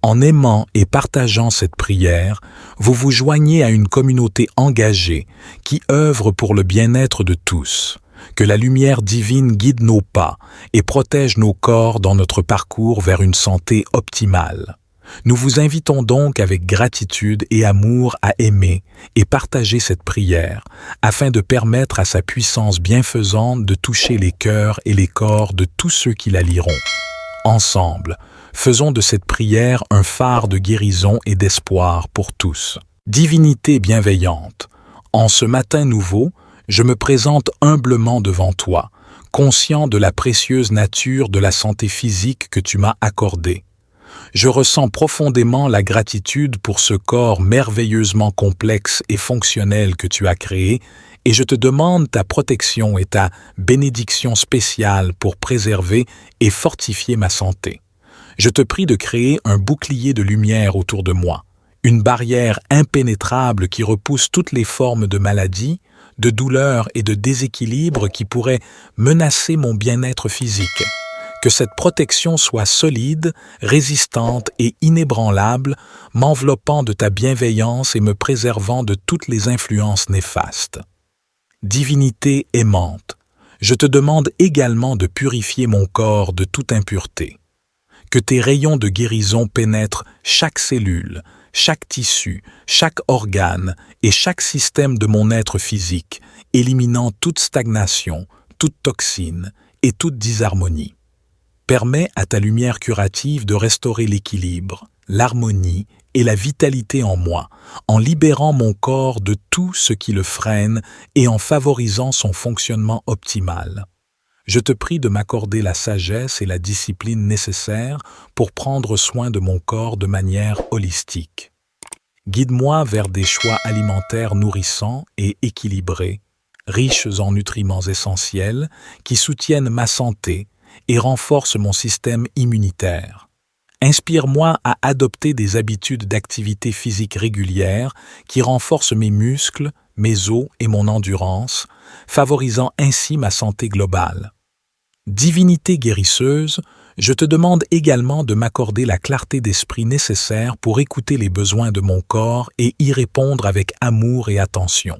[SPEAKER 1] En aimant et partageant cette prière, vous vous joignez à une communauté engagée qui œuvre pour le bien-être de tous. Que la lumière divine guide nos pas et protège nos corps dans notre parcours vers une santé optimale. Nous vous invitons donc avec gratitude et amour à aimer et partager cette prière afin de permettre à sa puissance bienfaisante de toucher les cœurs et les corps de tous ceux qui la liront. Ensemble, faisons de cette prière un phare de guérison et d'espoir pour tous. Divinité bienveillante, En ce matin nouveau, je me présente humblement devant toi, conscient de la précieuse nature de la santé physique que tu m'as accordée. Je ressens profondément la gratitude pour ce corps merveilleusement complexe et fonctionnel que tu as créé, et je te demande ta protection et ta bénédiction spéciale pour préserver et fortifier ma santé. Je te prie de créer un bouclier de lumière autour de moi, une barrière impénétrable qui repousse toutes les formes de maladies, de douleurs et de déséquilibres qui pourraient menacer mon bien-être physique. Que cette protection soit solide, résistante et inébranlable, m'enveloppant de ta bienveillance et me préservant de toutes les influences néfastes. Divinité aimante, je te demande également de purifier mon corps de toute impureté. Que tes rayons de guérison pénètrent chaque cellule, chaque tissu, chaque organe et chaque système de mon être physique, éliminant toute stagnation, toute toxine et toute disharmonie. Permets à ta lumière curative de restaurer l'équilibre, l'harmonie et la vitalité en moi, en libérant mon corps de tout ce qui le freine et en favorisant son fonctionnement optimal. Je te prie de m'accorder la sagesse et la discipline nécessaires pour prendre soin de mon corps de manière holistique. Guide-moi vers des choix alimentaires nourrissants et équilibrés, riches en nutriments essentiels qui soutiennent ma santé et renforcent mon système immunitaire. Inspire-moi à adopter des habitudes d'activité physique régulières qui renforcent mes muscles, mes os et mon endurance, favorisant ainsi ma santé globale. Divinité guérisseuse, je te demande également de m'accorder la clarté d'esprit nécessaire pour écouter les besoins de mon corps et y répondre avec amour et attention.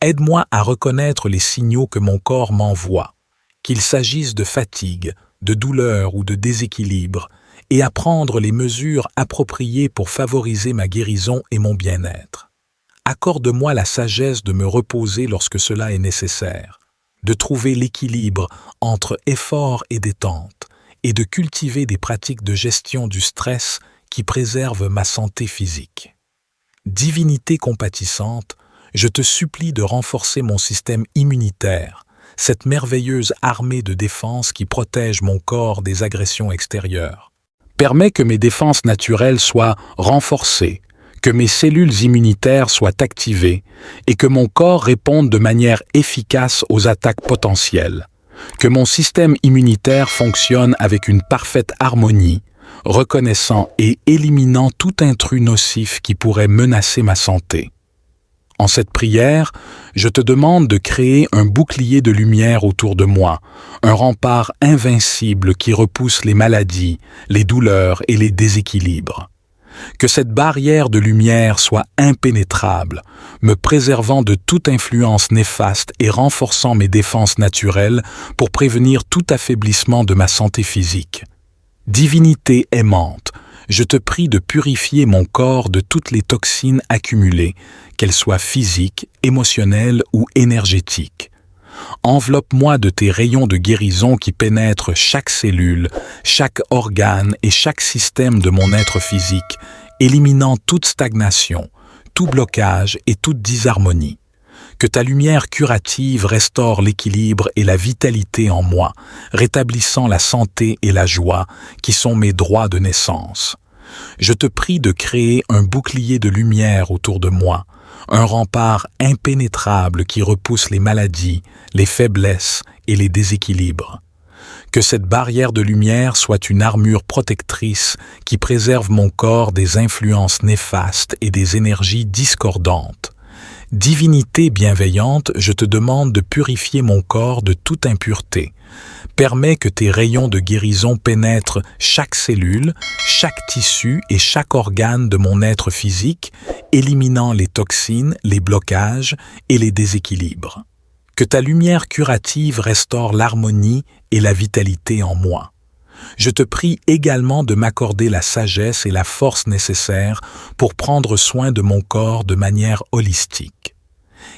[SPEAKER 1] Aide-moi à reconnaître les signaux que mon corps m'envoie, qu'il s'agisse de fatigue, de douleur ou de déséquilibre, et à prendre les mesures appropriées pour favoriser ma guérison et mon bien-être. Accorde-moi la sagesse de me reposer lorsque cela est nécessaire, de trouver l'équilibre entre effort et détente, et de cultiver des pratiques de gestion du stress qui préservent ma santé physique. Divinité compatissante, je te supplie de renforcer mon système immunitaire, cette merveilleuse armée de défense qui protège mon corps des agressions extérieures. Permets que mes défenses naturelles soient renforcées, que mes cellules immunitaires soient activées et que mon corps réponde de manière efficace aux attaques potentielles. Que mon système immunitaire fonctionne avec une parfaite harmonie, reconnaissant et éliminant tout intrus nocif qui pourrait menacer ma santé. En cette prière, je te demande de créer un bouclier de lumière autour de moi, un rempart invincible qui repousse les maladies, les douleurs et les déséquilibres. Que cette barrière de lumière soit impénétrable, me préservant de toute influence néfaste et renforçant mes défenses naturelles pour prévenir tout affaiblissement de ma santé physique. Divinité aimante, je te prie de purifier mon corps de toutes les toxines accumulées, qu'elles soient physiques, émotionnelles ou énergétiques. Enveloppe-moi de tes rayons de guérison qui pénètrent chaque cellule, chaque organe et chaque système de mon être physique, éliminant toute stagnation, tout blocage et toute disharmonie. Que ta lumière curative restaure l'équilibre et la vitalité en moi, rétablissant la santé et la joie qui sont mes droits de naissance. Je te prie de créer un bouclier de lumière autour de moi, un rempart impénétrable qui repousse les maladies, les faiblesses et les déséquilibres. Que cette barrière de lumière soit une armure protectrice qui préserve mon corps des influences néfastes et des énergies discordantes. Divinité bienveillante, je te demande de purifier mon corps de toute impureté. Permets que tes rayons de guérison pénètrent chaque cellule, chaque tissu et chaque organe de mon être physique, éliminant les toxines, les blocages et les déséquilibres. Que ta lumière curative restaure l'harmonie et la vitalité en moi. Je te prie également de m'accorder la sagesse et la force nécessaires pour prendre soin de mon corps de manière holistique.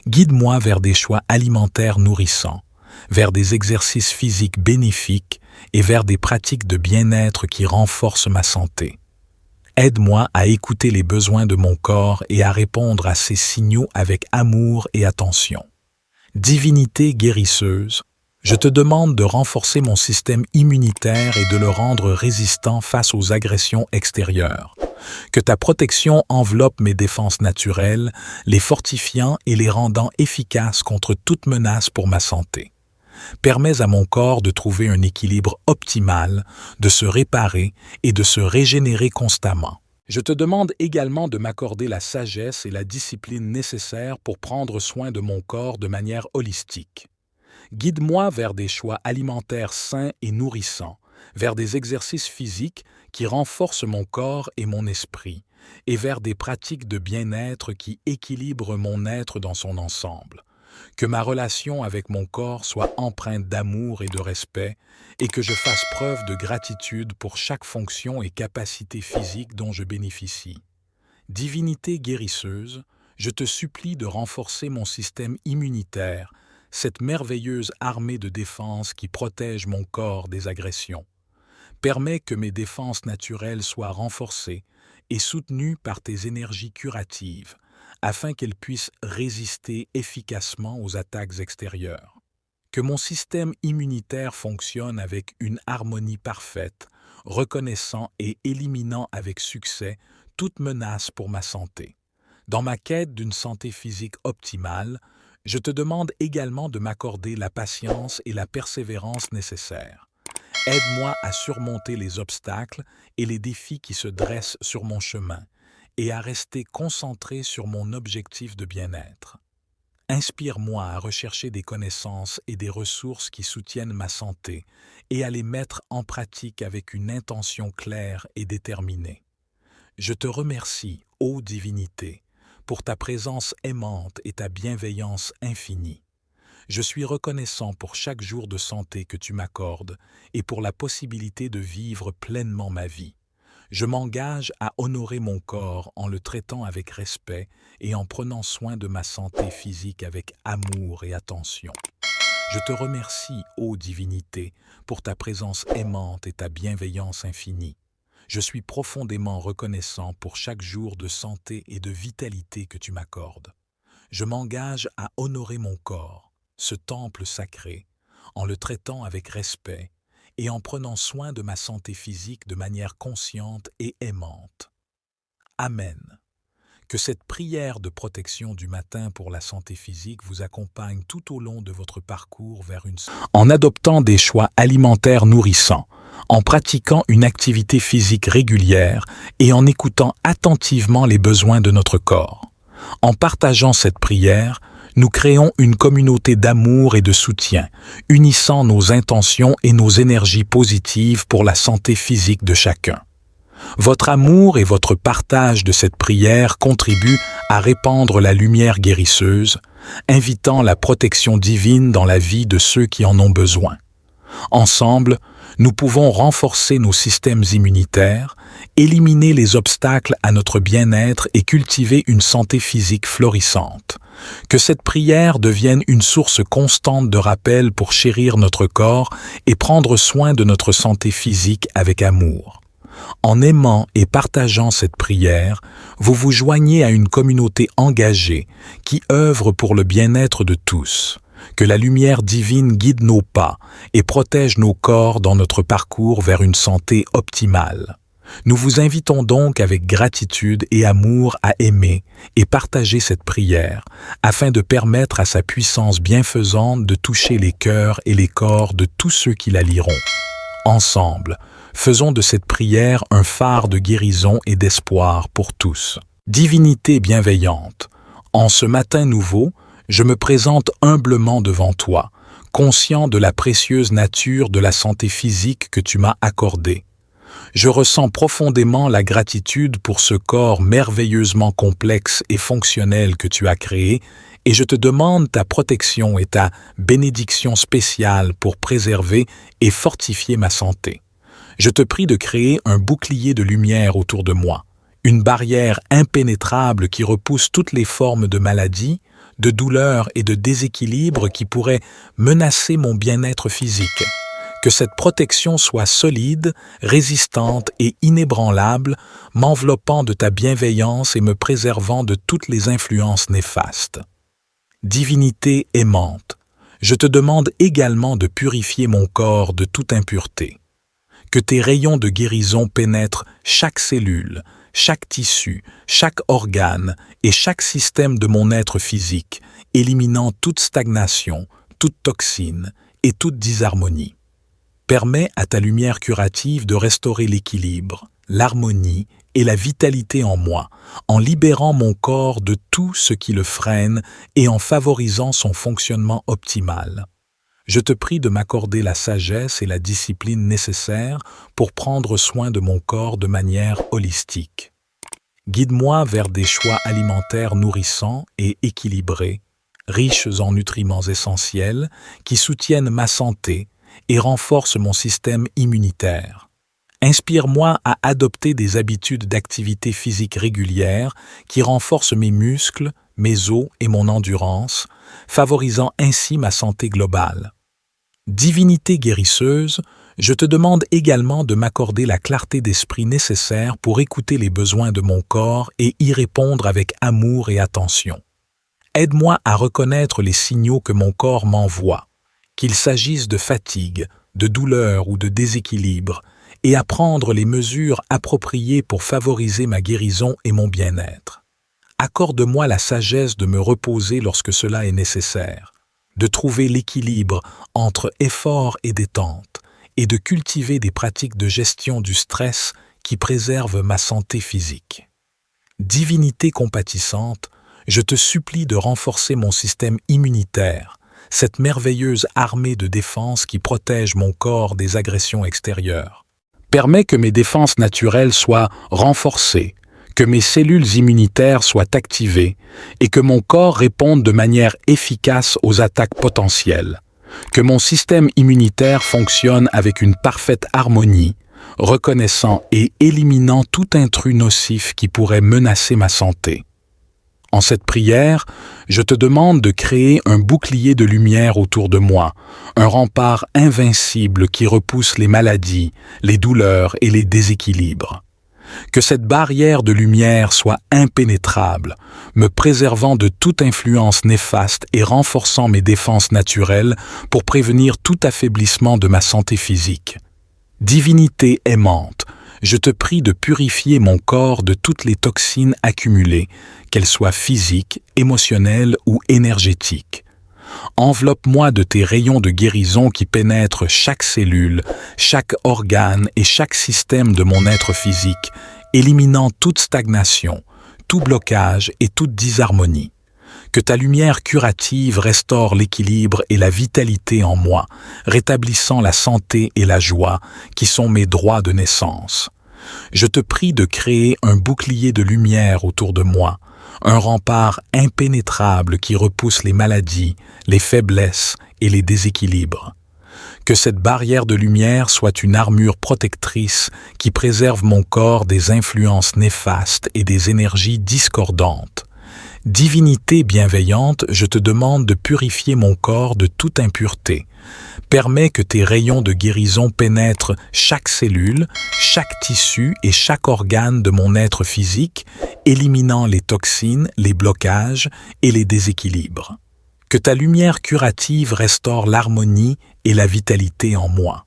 [SPEAKER 1] Guide-moi vers des choix alimentaires nourrissants, vers des exercices physiques bénéfiques et vers des pratiques de bien-être qui renforcent ma santé. Aide-moi à écouter les besoins de mon corps et à répondre à ces signaux avec amour et attention. Divinité guérisseuse, je te demande de renforcer mon système immunitaire et de le rendre résistant face aux agressions extérieures. Que ta protection enveloppe mes défenses naturelles, les fortifiant et les rendant efficaces contre toute menace pour ma santé. Permets à mon corps de trouver un équilibre optimal, de se réparer et de se régénérer constamment. Je te demande également de m'accorder la sagesse et la discipline nécessaires pour prendre soin de mon corps de manière holistique. Guide-moi vers des choix alimentaires sains et nourrissants, vers des exercices physiques qui renforcent mon corps et mon esprit, et vers des pratiques de bien-être qui équilibrent mon être dans son ensemble. Que ma relation avec mon corps soit empreinte d'amour et de respect, et que je fasse preuve de gratitude pour chaque fonction et capacité physique dont je bénéficie. Divinité guérisseuse, je te supplie de renforcer mon système immunitaire, cette merveilleuse armée de défense qui protège mon corps des agressions. Permets que mes défenses naturelles soient renforcées et soutenues par tes énergies curatives, afin qu'elles puissent résister efficacement aux attaques extérieures. Que mon système immunitaire fonctionne avec une harmonie parfaite, reconnaissant et éliminant avec succès toute menace pour ma santé. Dans ma quête d'une santé physique optimale, je te demande également de m'accorder la patience et la persévérance nécessaires. Aide-moi à surmonter les obstacles et les défis qui se dressent sur mon chemin et à rester concentré sur mon objectif de bien-être. Inspire-moi à rechercher des connaissances et des ressources qui soutiennent ma santé et à les mettre en pratique avec une intention claire et déterminée. Je te remercie, ô divinité, pour ta présence aimante et ta bienveillance infinie. Je suis reconnaissant pour chaque jour de santé que tu m'accordes et pour la possibilité de vivre pleinement ma vie. Je m'engage à honorer mon corps en le traitant avec respect et en prenant soin de ma santé physique avec amour et attention. Je te remercie, ô divinité, pour ta présence aimante et ta bienveillance infinie. Je suis profondément reconnaissant pour chaque jour de santé et de vitalité que tu m'accordes. Je m'engage à honorer mon corps, ce temple sacré, en le traitant avec respect et en prenant soin de ma santé physique de manière consciente et aimante. Amen. Que cette prière de protection du matin pour la santé physique vous accompagne tout au long de votre parcours vers une... En adoptant des choix alimentaires nourrissants, en pratiquant une activité physique régulière et en écoutant attentivement les besoins de notre corps. En partageant cette prière, nous créons une communauté d'amour et de soutien, unissant nos intentions et nos énergies positives pour la santé physique de chacun. Votre amour et votre partage de cette prière contribuent à répandre la lumière guérisseuse, invitant la protection divine dans la vie de ceux qui en ont besoin. Ensemble, nous pouvons renforcer nos systèmes immunitaires, éliminer les obstacles à notre bien-être et cultiver une santé physique florissante. Que cette prière devienne une source constante de rappel pour chérir notre corps et prendre soin de notre santé physique avec amour. En aimant et partageant cette prière, vous vous joignez à une communauté engagée qui œuvre pour le bien-être de tous. Que la lumière divine guide nos pas et protège nos corps dans notre parcours vers une santé optimale. Nous vous invitons donc avec gratitude et amour à aimer et partager cette prière afin de permettre à sa puissance bienfaisante de toucher les cœurs et les corps de tous ceux qui la liront. Ensemble, faisons de cette prière un phare de guérison et d'espoir pour tous. Divinité bienveillante, en ce matin nouveau, je me présente humblement devant toi, conscient de la précieuse nature de la santé physique que tu m'as accordée. Je ressens profondément la gratitude pour ce corps merveilleusement complexe et fonctionnel que tu as créé et je te demande ta protection et ta bénédiction spéciale pour préserver et fortifier ma santé. Je te prie de créer un bouclier de lumière autour de moi, une barrière impénétrable qui repousse toutes les formes de maladies, de douleurs et de déséquilibres qui pourraient menacer mon bien-être physique. Que cette protection soit solide, résistante et inébranlable, m'enveloppant de ta bienveillance et me préservant de toutes les influences néfastes. Divinité aimante, je te demande également de purifier mon corps de toute impureté. Que tes rayons de guérison pénètrent chaque cellule, chaque tissu, chaque organe et chaque système de mon être physique, éliminant toute stagnation, toute toxine et toute disharmonie. Permets à ta lumière curative de restaurer l'équilibre, l'harmonie et la vitalité en moi, en libérant mon corps de tout ce qui le freine et en favorisant son fonctionnement optimal. Je te prie de m'accorder la sagesse et la discipline nécessaires pour prendre soin de mon corps de manière holistique. Guide-moi vers des choix alimentaires nourrissants et équilibrés, riches en nutriments essentiels qui soutiennent ma santé et renforcent mon système immunitaire. Inspire-moi à adopter des habitudes d'activité physique régulières qui renforcent mes muscles, mes os et mon endurance, favorisant ainsi ma santé globale. Divinité guérisseuse, je te demande également de m'accorder la clarté d'esprit nécessaire pour écouter les besoins de mon corps et y répondre avec amour et attention. Aide-moi à reconnaître les signaux que mon corps m'envoie, qu'il s'agisse de fatigue, de douleur ou de déséquilibre, et à prendre les mesures appropriées pour favoriser ma guérison et mon bien-être. Accorde-moi la sagesse de me reposer lorsque cela est nécessaire, de trouver l'équilibre entre effort et détente, et de cultiver des pratiques de gestion du stress qui préservent ma santé physique. Divinité compatissante, je te supplie de renforcer mon système immunitaire, cette merveilleuse armée de défense qui protège mon corps des agressions extérieures. Permets que mes défenses naturelles soient renforcées, que mes cellules immunitaires soient activées et que mon corps réponde de manière efficace aux attaques potentielles. Que mon système immunitaire fonctionne avec une parfaite harmonie, reconnaissant et éliminant tout intrus nocif qui pourrait menacer ma santé. En cette prière, je te demande de créer un bouclier de lumière autour de moi, un rempart invincible qui repousse les maladies, les douleurs et les déséquilibres. Que cette barrière de lumière soit impénétrable, me préservant de toute influence néfaste et renforçant mes défenses naturelles pour prévenir tout affaiblissement de ma santé physique. Divinité aimante, je te prie de purifier mon corps de toutes les toxines accumulées, qu'elles soient physiques, émotionnelles ou énergétiques. Enveloppe-moi de tes rayons de guérison qui pénètrent chaque cellule, chaque organe et chaque système de mon être physique, éliminant toute stagnation, tout blocage et toute disharmonie. Que ta lumière curative restaure l'équilibre et la vitalité en moi, rétablissant la santé et la joie qui sont mes droits de naissance. Je te prie de créer un bouclier de lumière autour de moi, un rempart impénétrable qui repousse les maladies, les faiblesses et les déséquilibres. Que cette barrière de lumière soit une armure protectrice qui préserve mon corps des influences néfastes et des énergies discordantes. Divinité bienveillante, je te demande de purifier mon corps de toute impureté. Permets que tes rayons de guérison pénètrent chaque cellule, chaque tissu et chaque organe de mon être physique, éliminant les toxines, les blocages et les déséquilibres. Que ta lumière curative restaure l'harmonie et la vitalité en moi.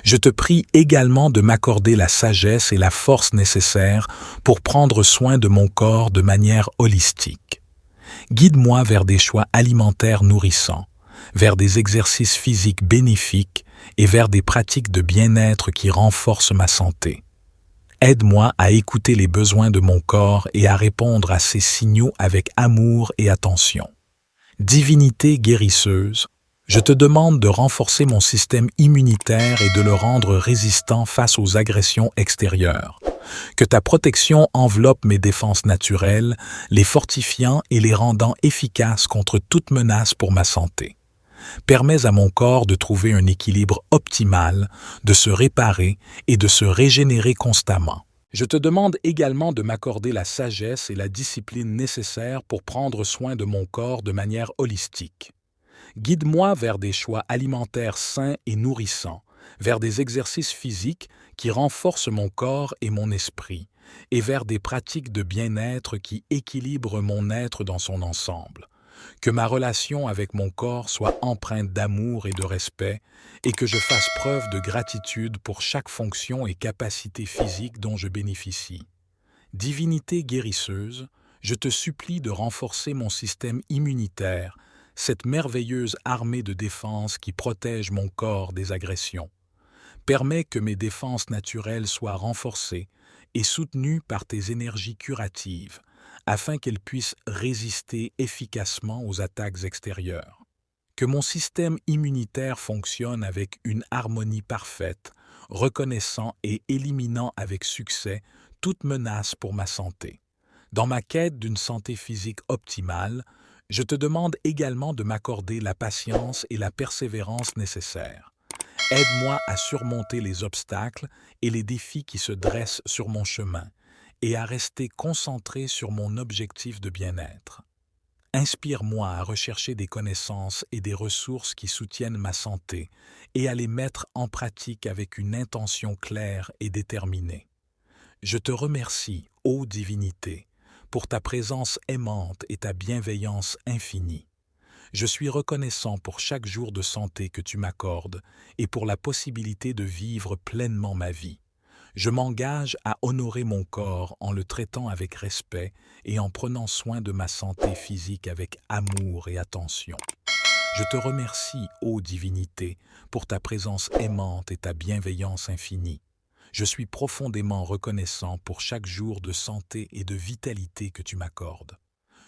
[SPEAKER 1] Je te prie également de m'accorder la sagesse et la force nécessaires pour prendre soin de mon corps de manière holistique. Guide-moi vers des choix alimentaires nourrissants, vers des exercices physiques bénéfiques et vers des pratiques de bien-être qui renforcent ma santé. Aide-moi à écouter les besoins de mon corps et à répondre à ces signaux avec amour et attention. Divinité guérisseuse, je te demande de renforcer mon système immunitaire et de le rendre résistant face aux agressions extérieures. Que ta protection enveloppe mes défenses naturelles, les fortifiant et les rendant efficaces contre toute menace pour ma santé. Permets à mon corps de trouver un équilibre optimal, de se réparer et de se régénérer constamment. Je te demande également de m'accorder la sagesse et la discipline nécessaires pour prendre soin de mon corps de manière holistique. Guide-moi vers des choix alimentaires sains et nourrissants, vers des exercices physiques qui renforcent mon corps et mon esprit, et vers des pratiques de bien-être qui équilibrent mon être dans son ensemble. Que ma relation avec mon corps soit empreinte d'amour et de respect, et que je fasse preuve de gratitude pour chaque fonction et capacité physique dont je bénéficie. Divinité guérisseuse, je te supplie de renforcer mon système immunitaire, cette merveilleuse armée de défense qui protège mon corps des agressions. Permets que mes défenses naturelles soient renforcées et soutenues par tes énergies curatives, afin qu'elles puissent résister efficacement aux attaques extérieures. Que mon système immunitaire fonctionne avec une harmonie parfaite, reconnaissant et éliminant avec succès toute menace pour ma santé. Dans ma quête d'une santé physique optimale, je te demande également de m'accorder la patience et la persévérance nécessaires. Aide-moi à surmonter les obstacles et les défis qui se dressent sur mon chemin et à rester concentré sur mon objectif de bien-être. Inspire-moi à rechercher des connaissances et des ressources qui soutiennent ma santé et à les mettre en pratique avec une intention claire et déterminée. Je te remercie, ô divinité, pour ta présence aimante et ta bienveillance infinie. Je suis reconnaissant pour chaque jour de santé que tu m'accordes et pour la possibilité de vivre pleinement ma vie. Je m'engage à honorer mon corps en le traitant avec respect et en prenant soin de ma santé physique avec amour et attention. Je te remercie, ô divinité, pour ta présence aimante et ta bienveillance infinie. Je suis profondément reconnaissant pour chaque jour de santé et de vitalité que tu m'accordes.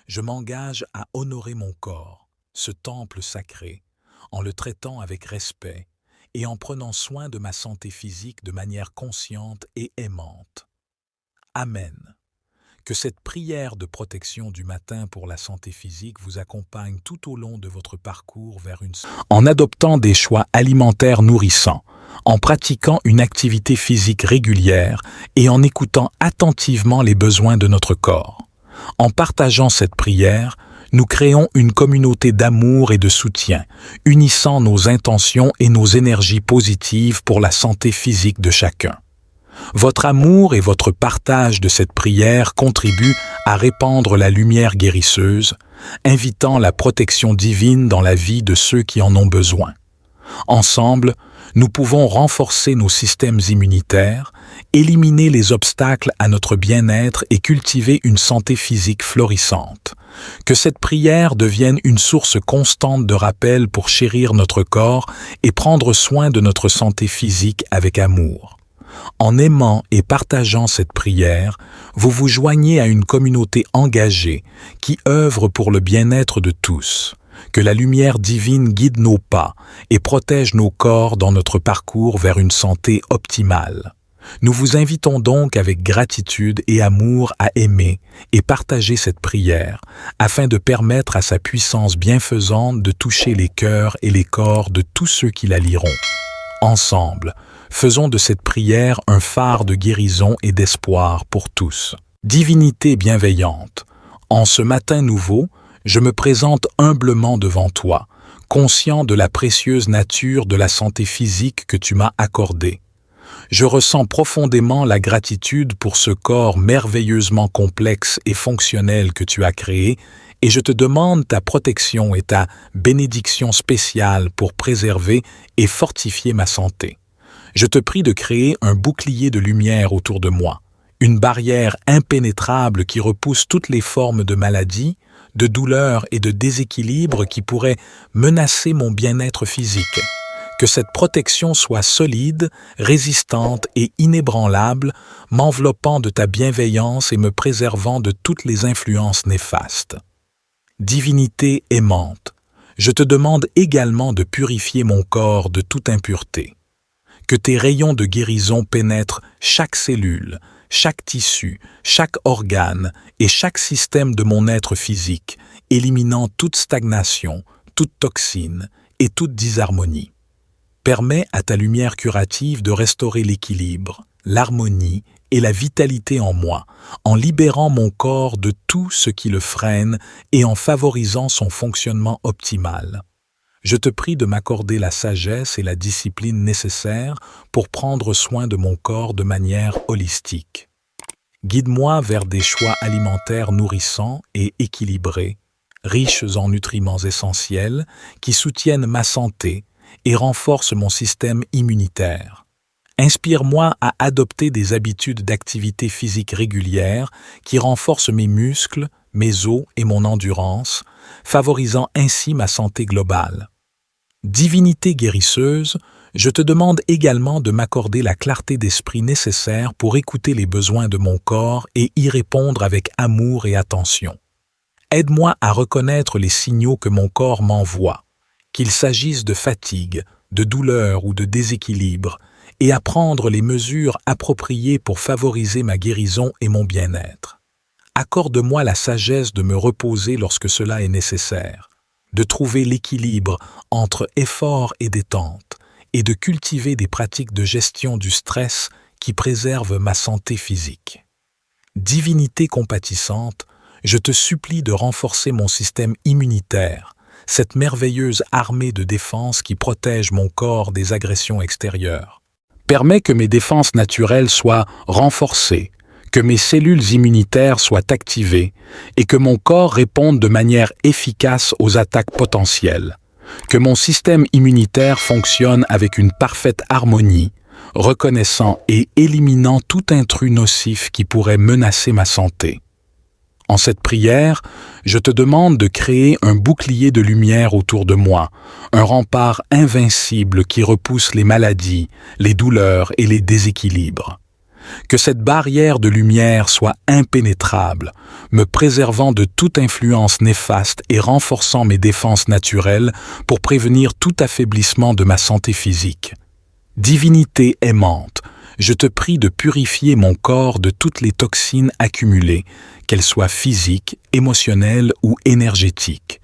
[SPEAKER 1] Je m'engage à honorer mon corps, ce temple sacré, en le traitant avec respect et en prenant soin de ma santé physique de manière consciente et aimante. Amen. Que cette prière de protection du matin pour la santé physique vous accompagne tout au long de votre parcours vers une... En adoptant des choix alimentaires nourrissants, en pratiquant une activité physique régulière et en écoutant attentivement les besoins de notre corps. En partageant cette prière, nous créons une communauté d'amour et de soutien, unissant nos intentions et nos énergies positives pour la santé physique de chacun. Votre amour et votre partage de cette prière contribuent à répandre la lumière guérisseuse, invitant la protection divine dans la vie de ceux qui en ont besoin. Ensemble, nous pouvons renforcer nos systèmes immunitaires, éliminer les obstacles à notre bien-être et cultiver une santé physique florissante. Que cette prière devienne une source constante de rappel pour chérir notre corps et prendre soin de notre santé physique avec amour. En aimant et partageant cette prière, vous vous joignez à une communauté engagée qui œuvre pour le bien-être de tous. Que la lumière divine guide nos pas et protège nos corps dans notre parcours vers une santé optimale. Nous vous invitons donc avec gratitude et amour à aimer et partager cette prière afin de permettre à sa puissance bienfaisante de toucher les cœurs et les corps de tous ceux qui la liront. Ensemble, faisons de cette prière un phare de guérison et d'espoir pour tous. Divinité bienveillante, en ce matin nouveau, je me présente humblement devant toi, conscient de la précieuse nature de la santé physique que tu m'as accordée. Je ressens profondément la gratitude pour ce corps merveilleusement complexe et fonctionnel que tu as créé et je te demande ta protection et ta bénédiction spéciale pour préserver et fortifier ma santé. Je te prie de créer un bouclier de lumière autour de moi, une barrière impénétrable qui repousse toutes les formes de maladies, de douleurs et de déséquilibres qui pourraient menacer mon bien-être physique. Que cette protection soit solide, résistante et inébranlable, m'enveloppant de ta bienveillance et me préservant de toutes les influences néfastes. Divinité aimante, je te demande également de purifier mon corps de toute impureté. Que tes rayons de guérison pénètrent chaque cellule, chaque tissu, chaque organe et chaque système de mon être physique, éliminant toute stagnation, toute toxine et toute disharmonie. Permets à ta lumière curative de restaurer l'équilibre, l'harmonie et la vitalité en moi, en libérant mon corps de tout ce qui le freine et en favorisant son fonctionnement optimal. Je te prie de m'accorder la sagesse et la discipline nécessaires pour prendre soin de mon corps de manière holistique. Guide-moi vers des choix alimentaires nourrissants et équilibrés, riches en nutriments essentiels qui soutiennent ma santé et renforcent mon système immunitaire. Inspire-moi à adopter des habitudes d'activité physique régulières qui renforcent mes muscles, mes os et mon endurance, favorisant ainsi ma santé globale. Divinité guérisseuse, je te demande également de m'accorder la clarté d'esprit nécessaire pour écouter les besoins de mon corps et y répondre avec amour et attention. Aide-moi à reconnaître les signaux que mon corps m'envoie, qu'il s'agisse de fatigue, de douleur ou de déséquilibre, et à prendre les mesures appropriées pour favoriser ma guérison et mon bien-être. Accorde-moi la sagesse de me reposer lorsque cela est nécessaire, de trouver l'équilibre entre effort et détente, et de cultiver des pratiques de gestion du stress qui préservent ma santé physique. Divinité compatissante, je te supplie de renforcer mon système immunitaire, cette merveilleuse armée de défense qui protège mon corps des agressions extérieures. Permets que mes défenses naturelles soient renforcées, que mes cellules immunitaires soient activées et que mon corps réponde de manière efficace aux attaques potentielles, que mon système immunitaire fonctionne avec une parfaite harmonie, reconnaissant et éliminant tout intrus nocif qui pourrait menacer ma santé. En cette prière, je te demande de créer un bouclier de lumière autour de moi, un rempart invincible qui repousse les maladies, les douleurs et les déséquilibres. Que cette barrière de lumière soit impénétrable, me préservant de toute influence néfaste et renforçant mes défenses naturelles pour prévenir tout affaiblissement de ma santé physique. Divinité aimante, je te prie de purifier mon corps de toutes les toxines accumulées, qu'elles soient physiques, émotionnelles ou énergétiques.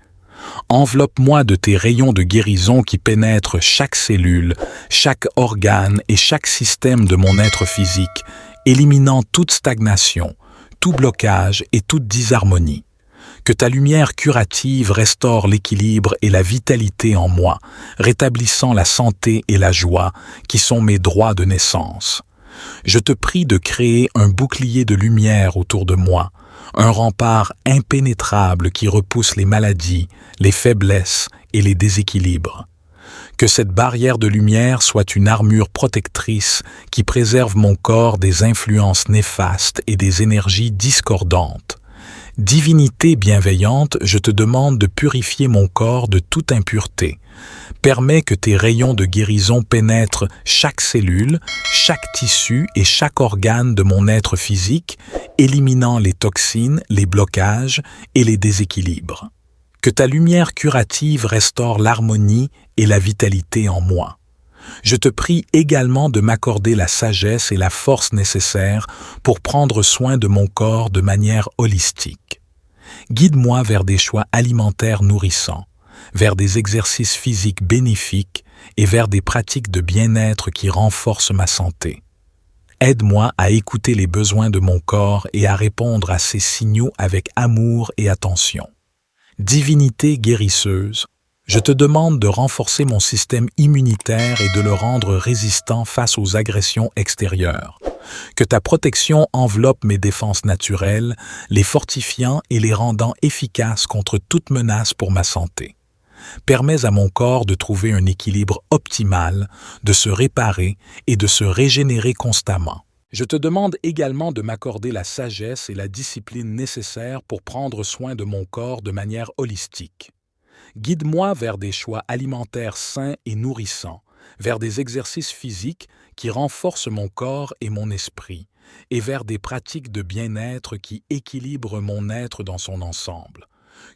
[SPEAKER 1] Enveloppe-moi de tes rayons de guérison qui pénètrent chaque cellule, chaque organe et chaque système de mon être physique, éliminant toute stagnation, tout blocage et toute disharmonie. Que ta lumière curative restaure l'équilibre et la vitalité en moi, rétablissant la santé et la joie qui sont mes droits de naissance. Je te prie de créer un bouclier de lumière autour de moi, un rempart impénétrable qui repousse les maladies, les faiblesses et les déséquilibres. Que cette barrière de lumière soit une armure protectrice qui préserve mon corps des influences néfastes et des énergies discordantes. Divinité bienveillante, je te demande de purifier mon corps de toute impureté. Permets que tes rayons de guérison pénètrent chaque cellule, chaque tissu et chaque organe de mon être physique, éliminant les toxines, les blocages et les déséquilibres. Que ta lumière curative restaure l'harmonie et la vitalité en moi. Je te prie également de m'accorder la sagesse et la force nécessaires pour prendre soin de mon corps de manière holistique. Guide-moi vers des choix alimentaires nourrissants, vers des exercices physiques bénéfiques et vers des pratiques de bien-être qui renforcent ma santé. Aide-moi à écouter les besoins de mon corps et à répondre à ces signaux avec amour et attention. Divinité guérisseuse, je te demande de renforcer mon système immunitaire et de le rendre résistant face aux agressions extérieures. Que ta protection enveloppe mes défenses naturelles, les fortifiant et les rendant efficaces contre toute menace pour ma santé. Permets à mon corps de trouver un équilibre optimal, de se réparer et de se régénérer constamment. Je te demande également de m'accorder la sagesse et la discipline nécessaires pour prendre soin de mon corps de manière holistique. Guide-moi vers des choix alimentaires sains et nourrissants, vers des exercices physiques qui renforcent mon corps et mon esprit, et vers des pratiques de bien-être qui équilibrent mon être dans son ensemble.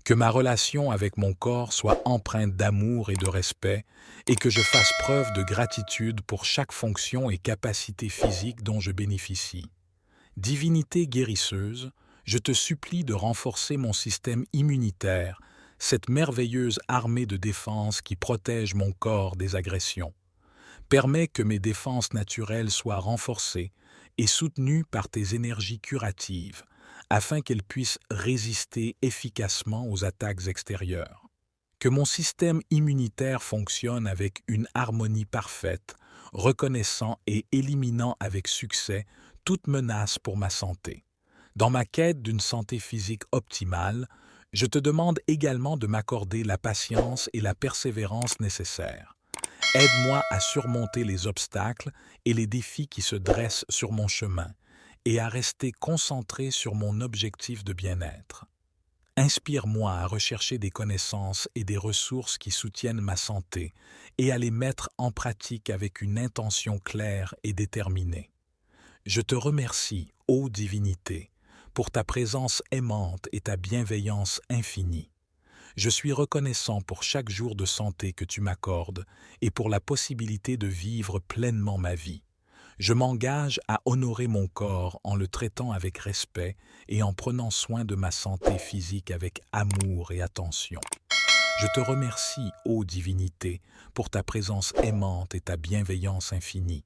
[SPEAKER 1] Que ma relation avec mon corps soit empreinte d'amour et de respect, et que je fasse preuve de gratitude pour chaque fonction et capacité physique dont je bénéficie. Divinité guérisseuse, je te supplie de renforcer mon système immunitaire, cette merveilleuse armée de défense qui protège mon corps des agressions. Permets que mes défenses naturelles soient renforcées et soutenues par tes énergies curatives, afin qu'elles puissent résister efficacement aux attaques extérieures. que mon système immunitaire fonctionne avec une harmonie parfaite, reconnaissant et éliminant avec succès toute menace pour ma santé. Dans ma quête d'une santé physique optimale, je te demande également de m'accorder la patience et la persévérance nécessaires. Aide-moi à surmonter les obstacles et les défis qui se dressent sur mon chemin et à rester concentré sur mon objectif de bien-être. Inspire-moi à rechercher des connaissances et des ressources qui soutiennent ma santé et à les mettre en pratique avec une intention claire et déterminée. Je te remercie, ô divinité, pour ta présence aimante et ta bienveillance infinie. Je suis reconnaissant pour chaque jour de santé que tu m'accordes et pour la possibilité de vivre pleinement ma vie. Je m'engage à honorer mon corps en le traitant avec respect et en prenant soin de ma santé physique avec amour et attention. Je te remercie, ô divinité, pour ta présence aimante et ta bienveillance infinie.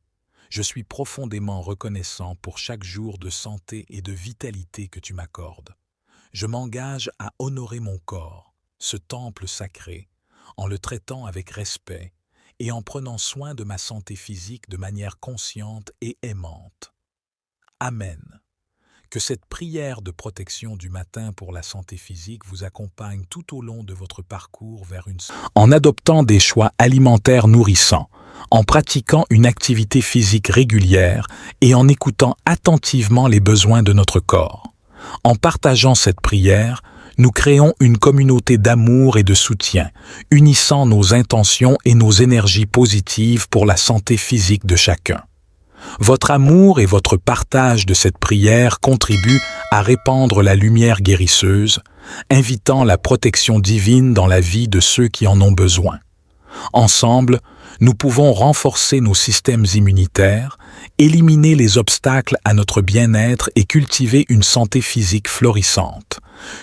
[SPEAKER 1] Je suis profondément reconnaissant pour chaque jour de santé et de vitalité que tu m'accordes. Je m'engage à honorer mon corps, ce temple sacré, en le traitant avec respect et en prenant soin de ma santé physique de manière consciente et aimante. Amen. Que cette prière de protection du matin pour la santé physique vous accompagne tout au long de votre parcours vers une santé. En adoptant des choix alimentaires nourrissants, en pratiquant une activité physique régulière et en écoutant attentivement les besoins de notre corps. En partageant cette prière, nous créons une communauté d'amour et de soutien, unissant nos intentions et nos énergies positives pour la santé physique de chacun. Votre amour et votre partage de cette prière contribuent à répandre la lumière guérisseuse, invitant la protection divine dans la vie de ceux qui en ont besoin. Ensemble, nous pouvons renforcer nos systèmes immunitaires, éliminer les obstacles à notre bien-être et cultiver une santé physique florissante.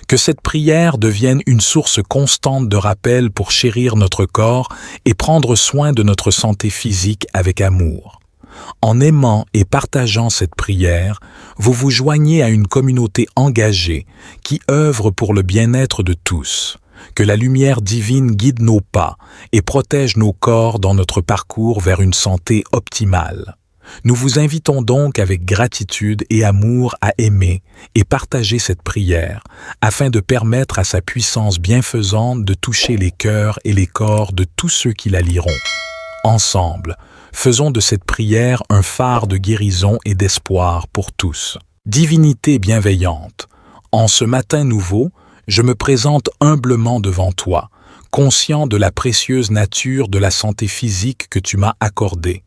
[SPEAKER 1] Que cette prière devienne une source constante de rappel pour chérir notre corps et prendre soin de notre santé physique avec amour. En aimant et partageant cette prière, vous vous joignez à une communauté engagée qui œuvre pour le bien-être de tous. Que la lumière divine guide nos pas et protège nos corps dans notre parcours vers une santé optimale. Nous vous invitons donc avec gratitude et amour à aimer et partager cette prière afin de permettre à sa puissance bienfaisante de toucher les cœurs et les corps de tous ceux qui la liront. Ensemble, faisons de cette prière un phare de guérison et d'espoir pour tous. Divinité bienveillante, en ce matin nouveau, je me présente humblement devant toi, conscient de la précieuse nature de la santé physique que tu m'as accordée.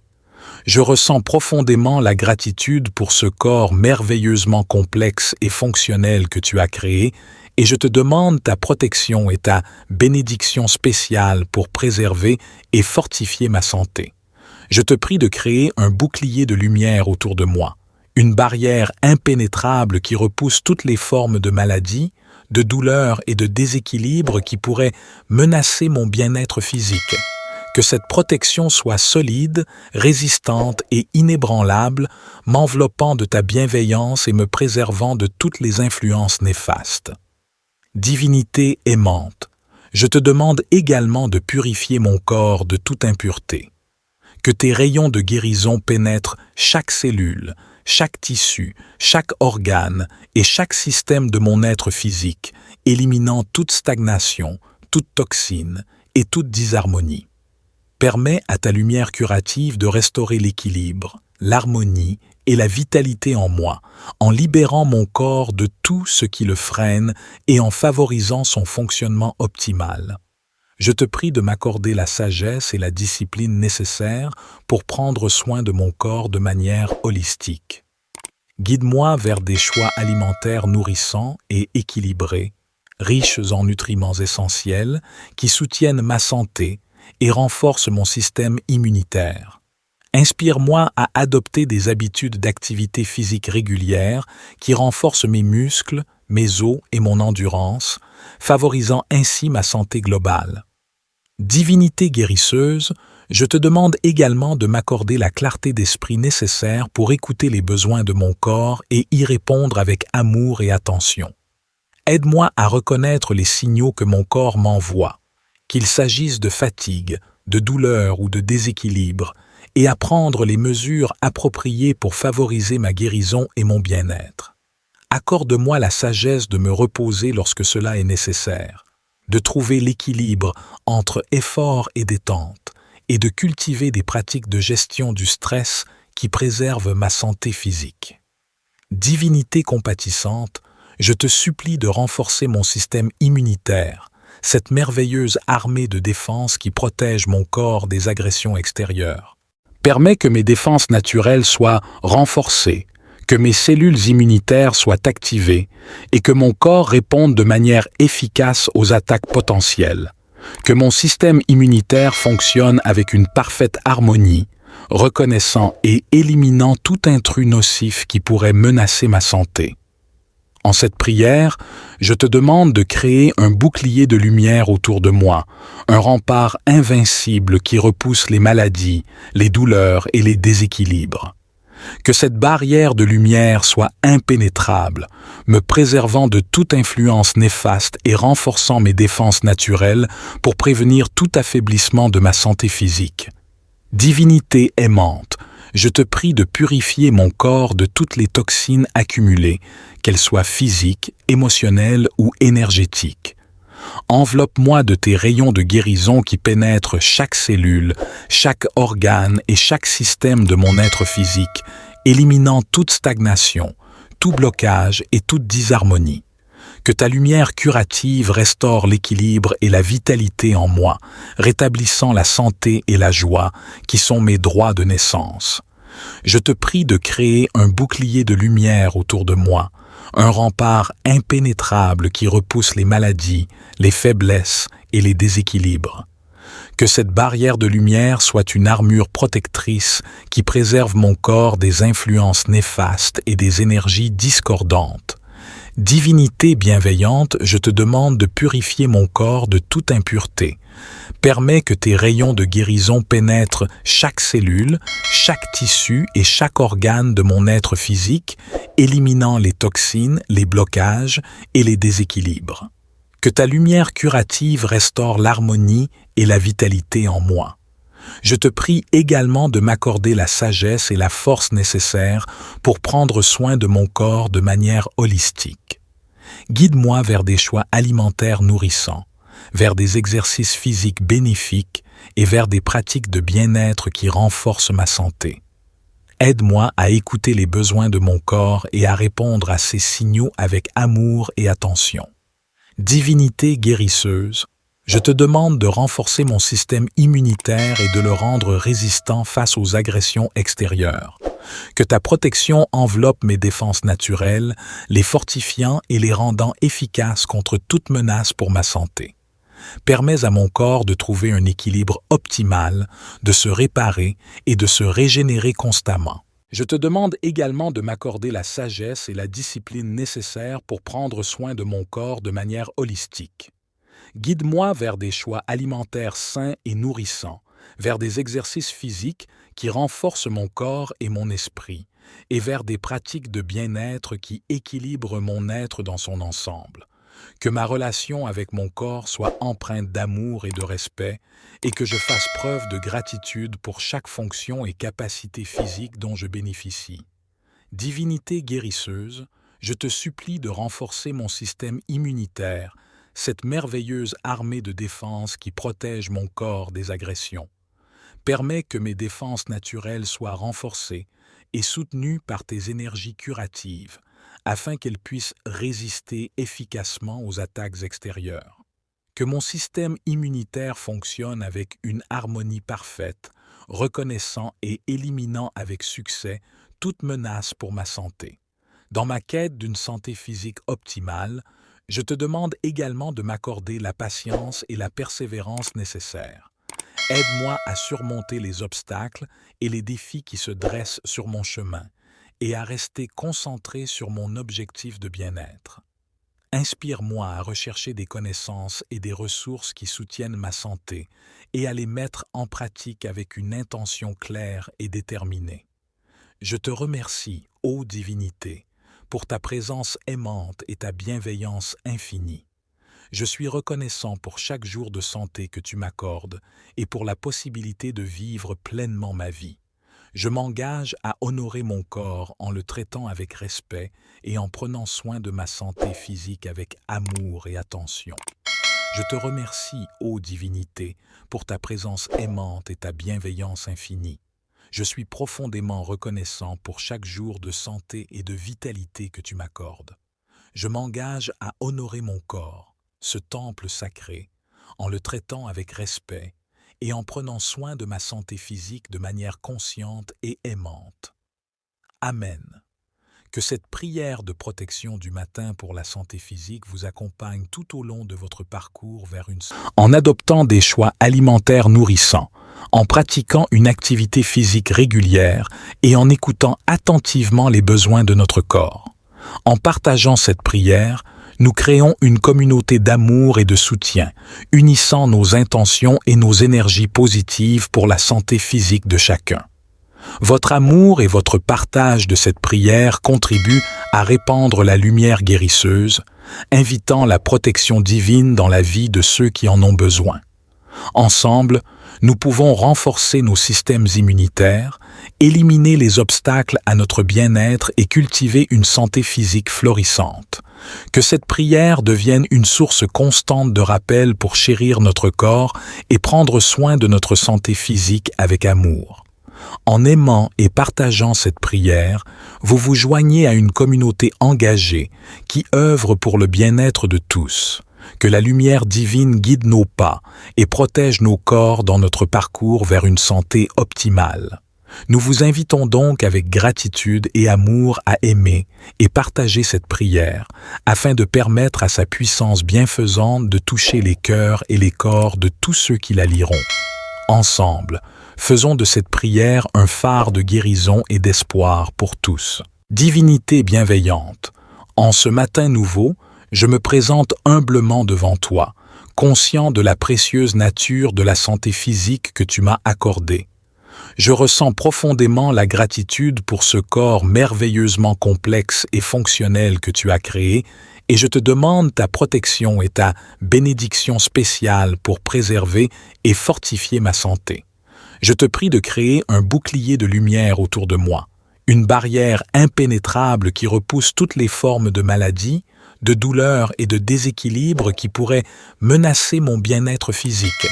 [SPEAKER 1] Je ressens profondément la gratitude pour ce corps merveilleusement complexe et fonctionnel que tu as créé et je te demande ta protection et ta bénédiction spéciale pour préserver et fortifier ma santé. Je te prie de créer un bouclier de lumière autour de moi, une barrière impénétrable qui repousse toutes les formes de maladies, de douleurs et de déséquilibres qui pourraient menacer mon bien-être physique. Que cette protection soit solide, résistante et inébranlable, m'enveloppant de ta bienveillance et me préservant de toutes les influences néfastes. Divinité aimante, je te demande également de purifier mon corps de toute impureté. Que tes rayons de guérison pénètrent chaque cellule, chaque tissu, chaque organe et chaque système de mon être physique, éliminant toute stagnation, toute toxine et toute disharmonie. Permets à ta lumière curative de restaurer l'équilibre, l'harmonie et la vitalité en moi, en libérant mon corps de tout ce qui le freine et en favorisant son fonctionnement optimal. Je te prie de m'accorder la sagesse et la discipline nécessaires pour prendre soin de mon corps de manière holistique. Guide-moi vers des choix alimentaires nourrissants et équilibrés, riches en nutriments essentiels qui soutiennent ma santé et renforcent mon système immunitaire. Inspire-moi à adopter des habitudes d'activité physique régulières qui renforcent mes muscles, mes os et mon endurance, favorisant ainsi ma santé globale. Divinité guérisseuse, je te demande également de m'accorder la clarté d'esprit nécessaire pour écouter les besoins de mon corps et y répondre avec amour et attention. Aide-moi à reconnaître les signaux que mon corps m'envoie, qu'il s'agisse de fatigue, de douleur ou de déséquilibre, et à prendre les mesures appropriées pour favoriser ma guérison et mon bien-être. Accorde-moi la sagesse de me reposer lorsque cela est nécessaire, de trouver l'équilibre entre effort et détente, et de cultiver des pratiques de gestion du stress qui préservent ma santé physique. Divinité compatissante, je te supplie de renforcer mon système immunitaire, cette merveilleuse armée de défense qui protège mon corps des agressions extérieures. Permets que mes défenses naturelles soient renforcées, que mes cellules immunitaires soient activées et que mon corps réponde de manière efficace aux attaques potentielles. Que mon système immunitaire fonctionne avec une parfaite harmonie, reconnaissant et éliminant tout intrus nocif qui pourrait menacer ma santé. En cette prière, je te demande de créer un bouclier de lumière autour de moi, un rempart invincible qui repousse les maladies, les douleurs et les déséquilibres. Que cette barrière de lumière soit impénétrable, me préservant de toute influence néfaste et renforçant mes défenses naturelles pour prévenir tout affaiblissement de ma santé physique. Divinité aimante, je te prie de purifier mon corps de toutes les toxines accumulées, qu'elles soient physiques, émotionnelles ou énergétiques. Enveloppe-moi de tes rayons de guérison qui pénètrent chaque cellule, chaque organe et chaque système de mon être physique, éliminant toute stagnation, tout blocage et toute disharmonie. Que ta lumière curative restaure l'équilibre et la vitalité en moi, rétablissant la santé et la joie qui sont mes droits de naissance. Je te prie de créer un bouclier de lumière autour de moi, un rempart impénétrable qui repousse les maladies, les faiblesses et les déséquilibres. Que cette barrière de lumière soit une armure protectrice qui préserve mon corps des influences néfastes et des énergies discordantes. Divinité bienveillante, je te demande de purifier mon corps de toute impureté. Permets que tes rayons de guérison pénètrent chaque cellule, chaque tissu et chaque organe de mon être physique, éliminant les toxines, les blocages et les déséquilibres. Que ta lumière curative restaure l'harmonie et la vitalité en moi. Je te prie également de m'accorder la sagesse et la force nécessaires pour prendre soin de mon corps de manière holistique. Guide-moi vers des choix alimentaires nourrissants, vers des exercices physiques bénéfiques et vers des pratiques de bien-être qui renforcent ma santé. Aide-moi à écouter les besoins de mon corps et à répondre à ces signaux avec amour et attention. Divinité guérisseuse, je te demande de renforcer mon système immunitaire et de le rendre résistant face aux agressions extérieures. Que ta protection enveloppe mes défenses naturelles, les fortifiant et les rendant efficaces contre toute menace pour ma santé. Permets à mon corps de trouver un équilibre optimal, de se réparer et de se régénérer constamment. Je te demande également de m'accorder la sagesse et la discipline nécessaires pour prendre soin de mon corps de manière holistique. Guide-moi vers des choix alimentaires sains et nourrissants, vers des exercices physiques qui renforcent mon corps et mon esprit, et vers des pratiques de bien-être qui équilibrent mon être dans son ensemble. Que ma relation avec mon corps soit empreinte d'amour et de respect, et que je fasse preuve de gratitude pour chaque fonction et capacité physique dont je bénéficie. Divinité guérisseuse, je te supplie de renforcer mon système immunitaire, cette merveilleuse armée de défense qui protège mon corps des agressions. Permets que mes défenses naturelles soient renforcées et soutenues par tes énergies curatives, afin qu'elles puissent résister efficacement aux attaques extérieures. Que mon système immunitaire fonctionne avec une harmonie parfaite, reconnaissant et éliminant avec succès toute menace pour ma santé. Dans ma quête d'une santé physique optimale, je te demande également de m'accorder la patience et la persévérance nécessaires. Aide-moi à surmonter les obstacles et les défis qui se dressent sur mon chemin et à rester concentré sur mon objectif de bien-être. Inspire-moi à rechercher des connaissances et des ressources qui soutiennent ma santé et à les mettre en pratique avec une intention claire et déterminée. Je te remercie, ô divinité, pour ta présence aimante et ta bienveillance infinie. Je suis reconnaissant pour chaque jour de santé que tu m'accordes et pour la possibilité de vivre pleinement ma vie. Je m'engage à honorer mon corps en le traitant avec respect et en prenant soin de ma santé physique avec amour et attention. Je te remercie, ô divinité, pour ta présence aimante et ta bienveillance infinie. Je suis profondément reconnaissant pour chaque jour de santé et de vitalité que tu m'accordes. Je m'engage à honorer mon corps, ce temple sacré, en le traitant avec respect et en prenant soin de ma santé physique de manière consciente et aimante. Amen. Que cette prière de protection du matin pour la santé physique vous accompagne tout au long de votre parcours vers une santé. En adoptant des choix alimentaires nourrissants, en pratiquant une activité physique régulière et en écoutant attentivement les besoins de notre corps. En partageant cette prière, nous créons une communauté d'amour et de soutien, unissant nos intentions et nos énergies positives pour la santé physique de chacun. Votre amour et votre partage de cette prière contribuent à répandre la lumière guérisseuse, invitant la protection divine dans la vie de ceux qui en ont besoin. Ensemble, nous pouvons renforcer nos systèmes immunitaires, éliminer les obstacles à notre bien-être et cultiver une santé physique florissante. Que cette prière devienne une source constante de rappel pour chérir notre corps et prendre soin de notre santé physique avec amour. En aimant et partageant cette prière, vous vous joignez à une communauté engagée qui œuvre pour le bien-être de tous. Que la lumière divine guide nos pas et protège nos corps dans notre parcours vers une santé optimale. Nous vous invitons donc avec gratitude et amour à aimer et partager cette prière afin de permettre à sa puissance bienfaisante de toucher les cœurs et les corps de tous ceux qui la liront. Ensemble, faisons de cette prière un phare de guérison et d'espoir pour tous. Divinité bienveillante, en ce matin nouveau, je me présente humblement devant toi, conscient de la précieuse nature de la santé physique que tu m'as accordée. Je ressens profondément la gratitude pour ce corps merveilleusement complexe et fonctionnel que tu as créé, et je te demande ta protection et ta bénédiction spéciale pour préserver et fortifier ma santé. Je te prie de créer un bouclier de lumière autour de moi, une barrière impénétrable qui repousse toutes les formes de maladies, de douleurs et de déséquilibres qui pourraient menacer mon bien-être physique.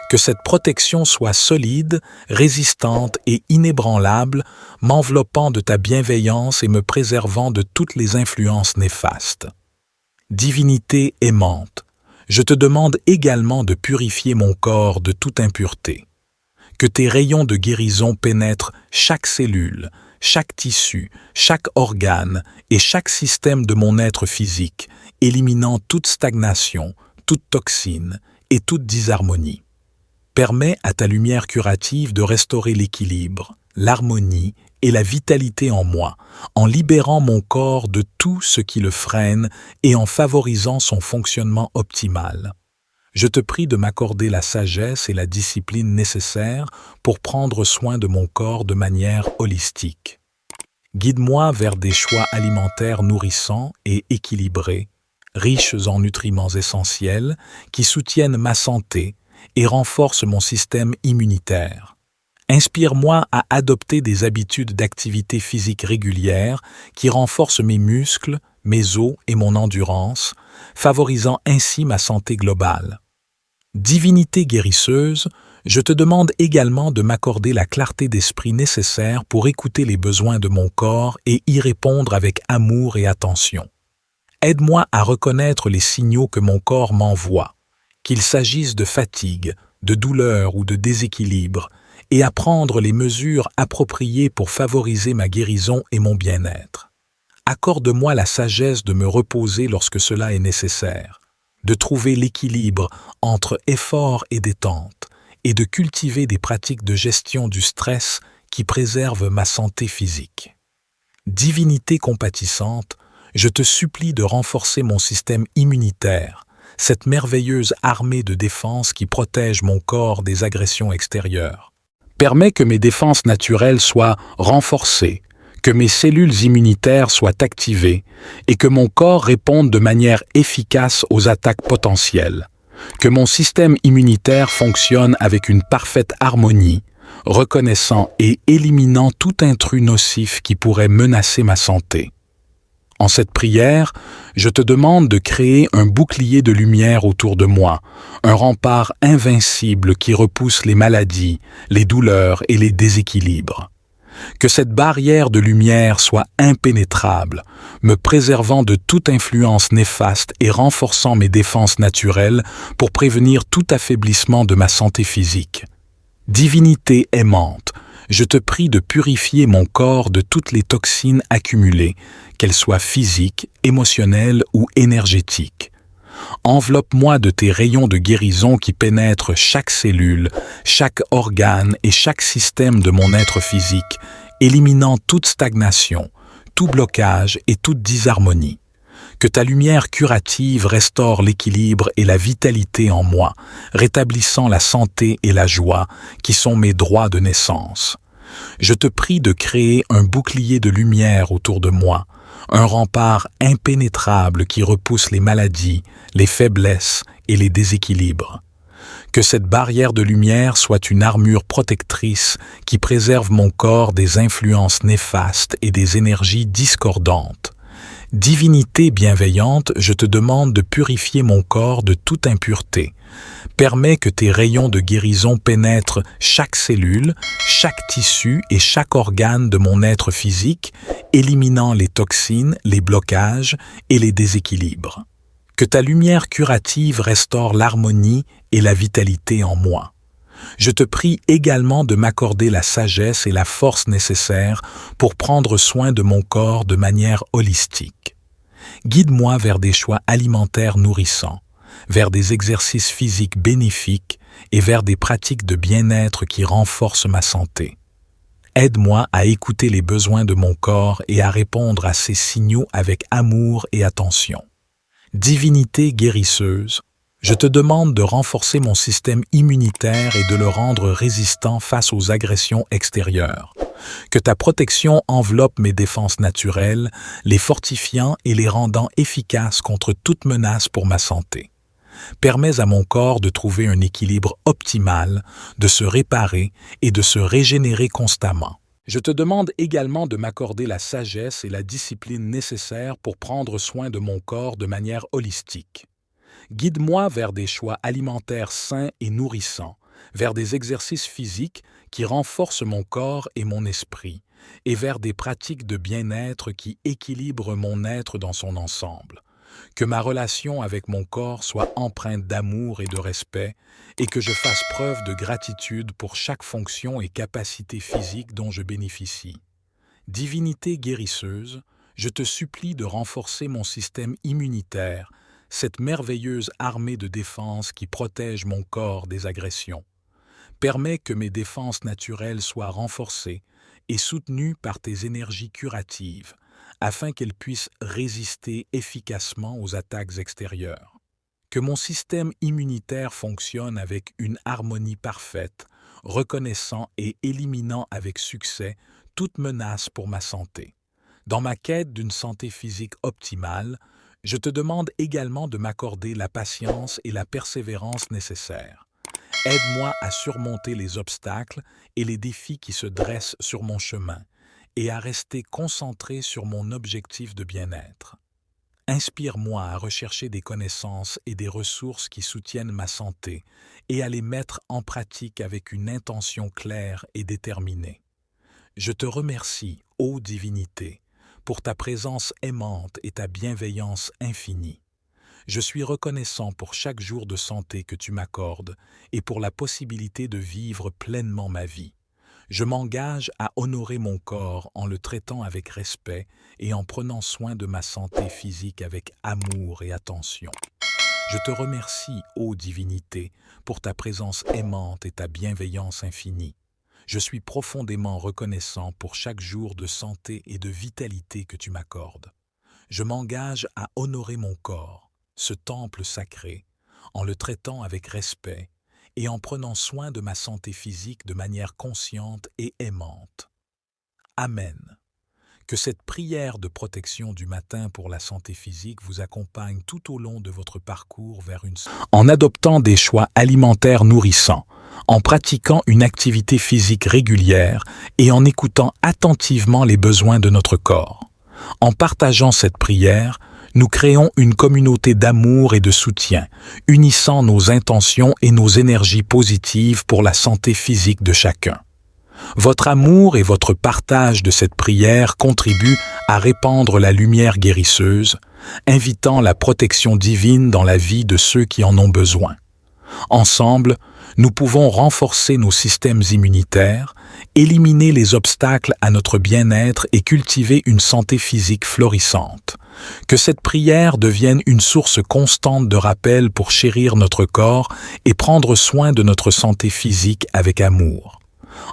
[SPEAKER 1] Que cette protection soit solide, résistante et inébranlable, m'enveloppant de ta bienveillance et me préservant de toutes les influences néfastes. Divinité aimante, je te demande également de purifier mon corps de toute impureté. Que tes rayons de guérison pénètrent chaque cellule, chaque tissu, chaque organe et chaque système de mon être physique, éliminant toute stagnation, toute toxine et toute disharmonie. Permets à ta lumière curative de restaurer l'équilibre, l'harmonie et la vitalité en moi, en libérant mon corps de tout ce qui le freine et en favorisant son fonctionnement optimal. Je te prie de m'accorder la sagesse et la discipline nécessaires pour prendre soin de mon corps de manière holistique. Guide-moi vers des choix alimentaires nourrissants et équilibrés, riches en nutriments essentiels qui soutiennent ma santé et renforcent mon système immunitaire. Inspire-moi à adopter des habitudes d'activité physique régulières qui renforcent mes muscles, mes os et mon endurance, favorisant ainsi ma santé globale. Divinité guérisseuse, je te demande également de m'accorder la clarté d'esprit nécessaire pour écouter les besoins de mon corps et y répondre avec amour et attention. Aide-moi à reconnaître les signaux que mon corps m'envoie, qu'il s'agisse de fatigue, de douleur ou de déséquilibre, et à prendre les mesures appropriées pour favoriser ma guérison et mon bien-être. Accorde-moi la sagesse de me reposer lorsque cela est nécessaire, de trouver l'équilibre entre effort et détente, et de cultiver des pratiques de gestion du stress qui préservent ma santé physique. Divinité compatissante, je te supplie de renforcer mon système immunitaire, cette merveilleuse armée de défense qui protège mon corps des agressions extérieures. Permets que mes défenses naturelles soient renforcées, que mes cellules immunitaires soient activées et que mon corps réponde de manière efficace aux attaques potentielles, que mon système immunitaire fonctionne avec une parfaite harmonie, reconnaissant et éliminant tout intrus nocif qui pourrait menacer ma santé. En cette prière, je te demande de créer un bouclier de lumière autour de moi, un rempart invincible qui repousse les maladies, les douleurs et les déséquilibres. Que cette barrière de lumière soit impénétrable, me préservant de toute influence néfaste et renforçant mes défenses naturelles pour prévenir tout affaiblissement de ma santé physique. Divinité aimante, je te prie de purifier mon corps de toutes les toxines accumulées, qu'elles soient physiques, émotionnelles ou énergétiques. Enveloppe-moi de tes rayons de guérison qui pénètrent chaque cellule, chaque organe et chaque système de mon être physique, éliminant toute stagnation, tout blocage et toute disharmonie. Que ta lumière curative restaure l'équilibre et la vitalité en moi, rétablissant la santé et la joie qui sont mes droits de naissance. Je te prie de créer un bouclier de lumière autour de moi, un rempart impénétrable qui repousse les maladies, les faiblesses et les déséquilibres. Que cette barrière de lumière soit une armure protectrice qui préserve mon corps des influences néfastes et des énergies discordantes. Divinité bienveillante, je te demande de purifier mon corps de toute impureté. Permets que tes rayons de guérison pénètrent chaque cellule, chaque tissu et chaque organe de mon être physique, éliminant les toxines, les blocages et les déséquilibres. Que ta lumière curative restaure l'harmonie et la vitalité en moi. Je te prie également de m'accorder la sagesse et la force nécessaires pour prendre soin de mon corps de manière holistique. Guide-moi vers des choix alimentaires nourrissants, vers des exercices physiques bénéfiques et vers des pratiques de bien-être qui renforcent ma santé. Aide-moi à écouter les besoins de mon corps et à répondre à ces signaux avec amour et attention. Divinité guérisseuse, je te demande de renforcer mon système immunitaire et de le rendre résistant face aux agressions extérieures. Que ta protection enveloppe mes défenses naturelles, les fortifiant et les rendant efficaces contre toute menace pour ma santé. Permets à mon corps de trouver un équilibre optimal, de se réparer et de se régénérer constamment. Je te demande également de m'accorder la sagesse et la discipline nécessaires pour prendre soin de mon corps de manière holistique. Guide-moi vers des choix alimentaires sains et nourrissants, vers des exercices physiques qui renforcent mon corps et mon esprit, et vers des pratiques de bien-être qui équilibrent mon être dans son ensemble. Que ma relation avec mon corps soit empreinte d'amour et de respect, et que je fasse preuve de gratitude pour chaque fonction et capacité physique dont je bénéficie. Divinité guérisseuse, je te supplie de renforcer mon système immunitaire, cette merveilleuse armée de défense qui protège mon corps des agressions. Permets que mes défenses naturelles soient renforcées et soutenues par tes énergies curatives, afin qu'elles puissent résister efficacement aux attaques extérieures. Que mon système immunitaire fonctionne avec une harmonie parfaite, reconnaissant et éliminant avec succès toute menace pour ma santé. Dans ma quête d'une santé physique optimale, je te demande également de m'accorder la patience et la persévérance nécessaires. Aide-moi à surmonter les obstacles et les défis qui se dressent sur mon chemin et à rester concentré sur mon objectif de bien-être. Inspire-moi à rechercher des connaissances et des ressources qui soutiennent ma santé et à les mettre en pratique avec une intention claire et déterminée. Je te remercie, ô divinité, pour ta présence aimante et ta bienveillance infinie. Je suis reconnaissant pour chaque jour de santé que tu m'accordes et pour la possibilité de vivre pleinement ma vie. Je m'engage à honorer mon corps en le traitant avec respect et en prenant soin de ma santé physique avec amour et attention. Je te remercie, ô divinité, pour ta présence aimante et ta bienveillance infinie. Je suis profondément reconnaissant pour chaque jour de santé et de vitalité que tu m'accordes. Je m'engage à honorer mon corps, ce temple sacré, en le traitant avec respect et en prenant soin de ma santé physique de manière consciente et aimante. Amen. Que cette prière de protection du matin pour la santé physique vous accompagne tout au long de votre parcours vers une santé. En adoptant des choix alimentaires nourrissants, en pratiquant une activité physique régulière et en écoutant attentivement les besoins de notre corps. En partageant cette prière, nous créons une communauté d'amour et de soutien, unissant nos intentions et nos énergies positives pour la santé physique de chacun. Votre amour et votre partage de cette prière contribuent à répandre la lumière guérisseuse, invitant la protection divine dans la vie de ceux qui en ont besoin. Ensemble, nous pouvons renforcer nos systèmes immunitaires, éliminer les obstacles à notre bien-être et cultiver une santé physique florissante. Que cette prière devienne une source constante de rappel pour chérir notre corps et prendre soin de notre santé physique avec amour.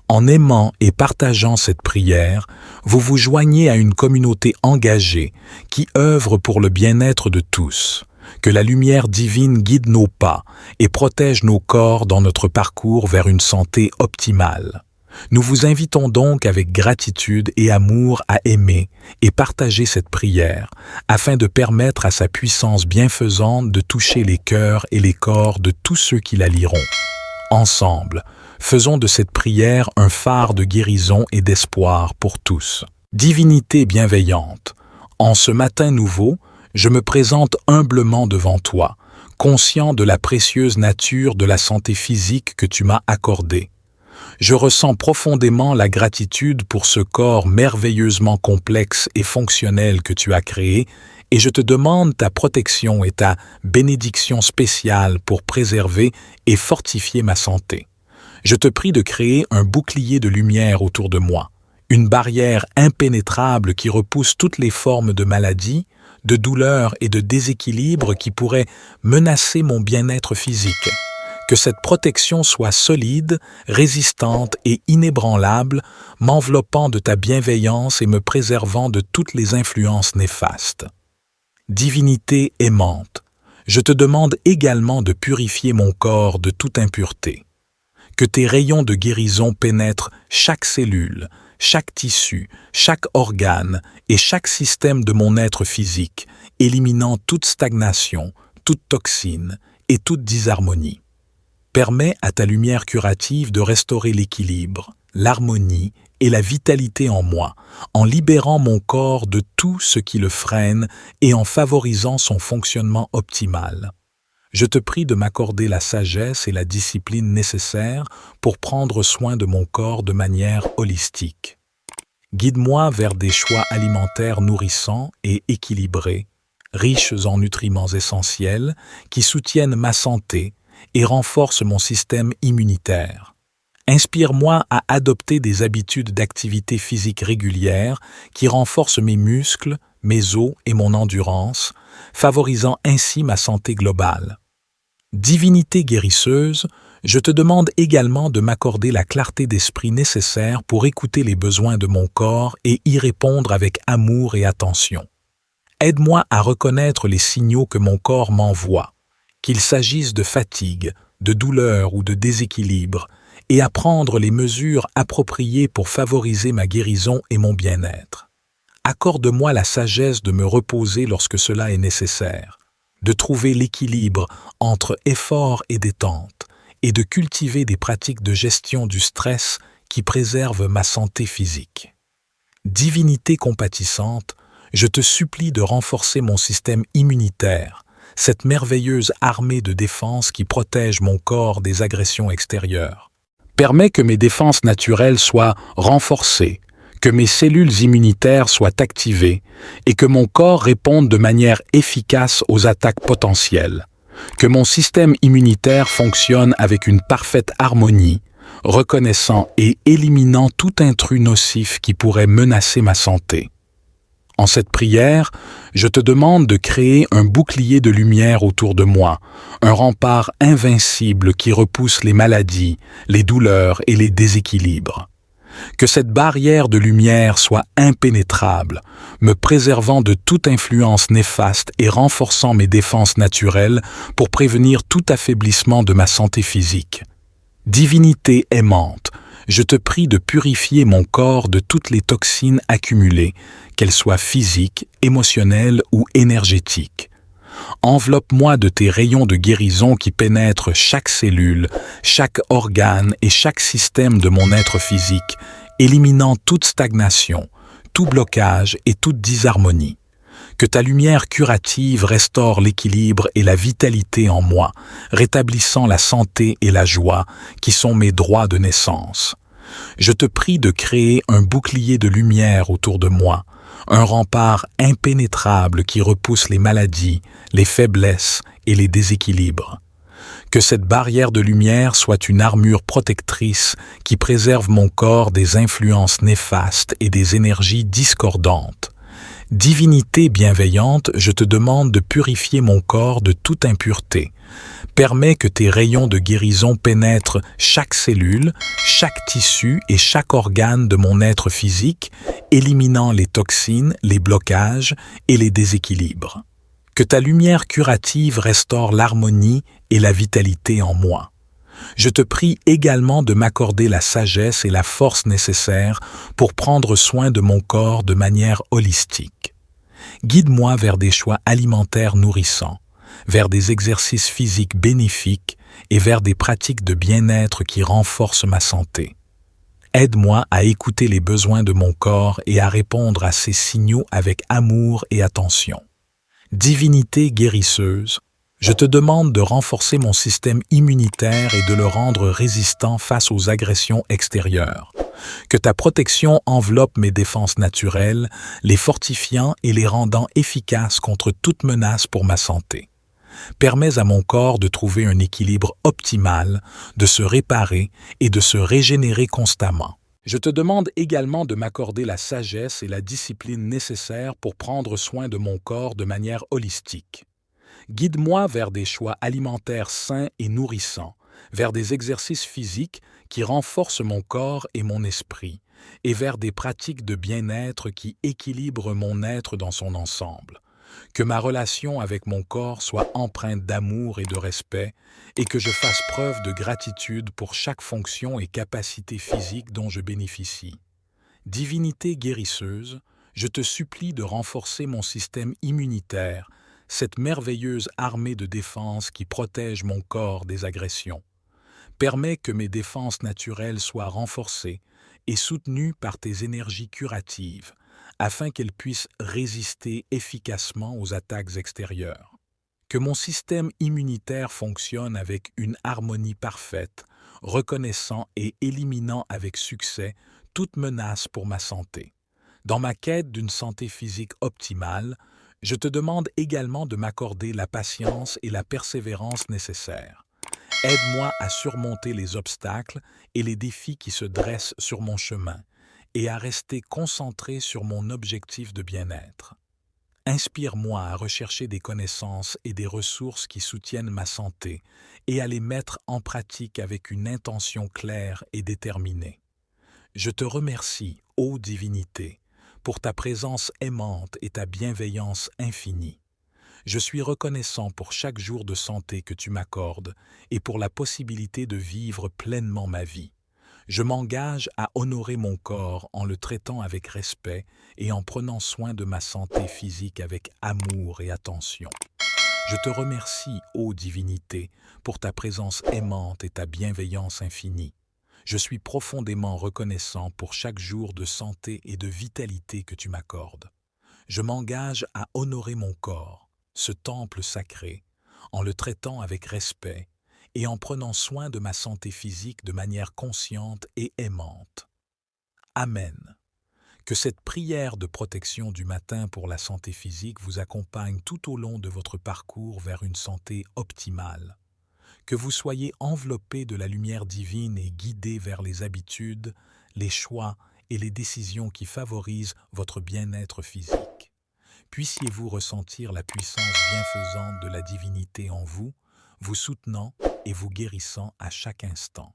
[SPEAKER 1] En aimant et partageant cette prière, vous vous joignez à une communauté engagée qui œuvre pour le bien-être de tous. Que la lumière divine guide nos pas et protège nos corps dans notre parcours vers une santé optimale. Nous vous invitons donc avec gratitude et amour à aimer et partager cette prière afin de permettre à sa puissance bienfaisante de toucher les cœurs et les corps de tous ceux qui la liront. Ensemble, faisons de cette prière un phare de guérison et d'espoir pour tous. Divinité bienveillante, en ce matin nouveau, je me présente humblement devant toi, conscient de la précieuse nature de la santé physique que tu m'as accordée. Je ressens profondément la gratitude pour ce corps merveilleusement complexe et fonctionnel que tu as créé, et je te demande ta protection et ta bénédiction spéciale pour préserver et fortifier ma santé. Je te prie de créer un bouclier de lumière autour de moi, une barrière impénétrable qui repousse toutes les formes de maladies, de douleurs et de déséquilibres qui pourraient menacer mon bien-être physique. Que cette protection soit solide, résistante et inébranlable, m'enveloppant de ta bienveillance et me préservant de toutes les influences néfastes. Divinité aimante, je te demande également de purifier mon corps de toute impureté. Que tes rayons de guérison pénètrent chaque cellule, chaque tissu, chaque organe et chaque système de mon être physique, éliminant toute stagnation, toute toxine et toute disharmonie. Permets à ta lumière curative de restaurer l'équilibre, l'harmonie et la vitalité en moi, en libérant mon corps de tout ce qui le freine et en favorisant son fonctionnement optimal. Je te prie de m'accorder la sagesse et la discipline nécessaires pour prendre soin de mon corps de manière holistique. Guide-moi vers des choix alimentaires nourrissants et équilibrés, riches en nutriments essentiels, qui soutiennent ma santé et renforcent mon système immunitaire. Inspire-moi à adopter des habitudes d'activité physique régulières qui renforcent mes muscles, mes os et mon endurance, favorisant ainsi ma santé globale. Divinité guérisseuse, je te demande également de m'accorder la clarté d'esprit nécessaire pour écouter les besoins de mon corps et y répondre avec amour et attention. Aide-moi à reconnaître les signaux que mon corps m'envoie, qu'il s'agisse de fatigue, de douleur ou de déséquilibre, et à prendre les mesures appropriées pour favoriser ma guérison et mon bien-être. Accorde-moi la sagesse de me reposer lorsque cela est nécessaire, de trouver l'équilibre entre effort et détente, et de cultiver des pratiques de gestion du stress qui préservent ma santé physique. Divinité compatissante, je te supplie de renforcer mon système immunitaire, cette merveilleuse armée de défense qui protège mon corps des agressions extérieures. Permets que mes défenses naturelles soient renforcées, que mes cellules immunitaires soient activées et que mon corps réponde de manière efficace aux attaques potentielles. Que mon système immunitaire fonctionne avec une parfaite harmonie, reconnaissant et éliminant tout intrus nocif qui pourrait menacer ma santé. En cette prière, je te demande de créer un bouclier de lumière autour de moi, un rempart invincible qui repousse les maladies, les douleurs et les déséquilibres. Que cette barrière de lumière soit impénétrable, me préservant de toute influence néfaste et renforçant mes défenses naturelles pour prévenir tout affaiblissement de ma santé physique. Divinité aimante, Je te prie de purifier mon corps de toutes les toxines accumulées, qu'elles soient physiques, émotionnelles ou énergétiques. Enveloppe-moi de tes rayons de guérison qui pénètrent chaque cellule, chaque organe et chaque système de mon être physique, éliminant toute stagnation, tout blocage et toute disharmonie. Que ta lumière curative restaure l'équilibre et la vitalité en moi, rétablissant la santé et la joie qui sont mes droits de naissance. Je te prie de créer un bouclier de lumière autour de moi, un rempart impénétrable qui repousse les maladies, les faiblesses et les déséquilibres. Que cette barrière de lumière soit une armure protectrice qui préserve mon corps des influences néfastes et des énergies discordantes. Divinité bienveillante, je te demande de purifier mon corps de toute impureté. Permets que tes rayons de guérison pénètrent chaque cellule, chaque tissu et chaque organe de mon être physique, éliminant les toxines, les blocages et les déséquilibres. Que ta lumière curative restaure l'harmonie et la vitalité en moi. Je te prie également de m'accorder la sagesse et la force nécessaires pour prendre soin de mon corps de manière holistique. Guide-moi vers des choix alimentaires nourrissants, vers des exercices physiques bénéfiques et vers des pratiques de bien-être qui renforcent ma santé. Aide-moi à écouter les besoins de mon corps et à répondre à ces signaux avec amour et attention. Divinité guérisseuse, je te demande de renforcer mon système immunitaire et de le rendre résistant face aux agressions extérieures. Que ta protection enveloppe mes défenses naturelles, les fortifiant et les rendant efficaces contre toute menace pour ma santé. Permets à mon corps de trouver un équilibre optimal, de se réparer et de se régénérer constamment. Je te demande également de m'accorder la sagesse et la discipline nécessaires pour prendre soin de mon corps de manière holistique. Guide-moi vers des choix alimentaires sains et nourrissants, vers des exercices physiques qui renforcent mon corps et mon esprit, et vers des pratiques de bien-être qui équilibrent mon être dans son ensemble. Que ma relation avec mon corps soit empreinte d'amour et de respect, et que je fasse preuve de gratitude pour chaque fonction et capacité physique dont je bénéficie. Divinité guérisseuse, je te supplie de renforcer mon système immunitaire, cette merveilleuse armée de défense qui protège mon corps des agressions. Permets que mes défenses naturelles soient renforcées et soutenues par tes énergies curatives, afin qu'elles puissent résister efficacement aux attaques extérieures. Que mon système immunitaire fonctionne avec une harmonie parfaite, reconnaissant et éliminant avec succès toute menace pour ma santé. Dans ma quête d'une santé physique optimale, je te demande également de m'accorder la patience et la persévérance nécessaires. Aide-moi à surmonter les obstacles et les défis qui se dressent sur mon chemin et à rester concentré sur mon objectif de bien-être. Inspire-moi à rechercher des connaissances et des ressources qui soutiennent ma santé et à les mettre en pratique avec une intention claire et déterminée. Je te remercie, ô divinité, pour ta présence aimante et ta bienveillance infinie. Je suis reconnaissant pour chaque jour de santé que tu m'accordes et pour la possibilité de vivre pleinement ma vie. Je m'engage à honorer mon corps en le traitant avec respect et en prenant soin de ma santé physique avec amour et attention. Je te remercie, ô divinité, pour ta présence aimante et ta bienveillance infinie. Je suis profondément reconnaissant pour chaque jour de santé et de vitalité que tu m'accordes. Je m'engage à honorer mon corps, ce temple sacré, en le traitant avec respect et en prenant soin de ma santé physique de manière consciente et aimante. Amen. Que cette prière de protection du matin pour la santé physique vous accompagne tout au long de votre parcours vers une santé optimale. Que vous soyez enveloppé de la lumière divine et guidé vers les habitudes, les choix et les décisions qui favorisent votre bien-être physique. Puissiez-vous ressentir la puissance bienfaisante de la divinité en vous, vous soutenant et vous guérissant à chaque instant.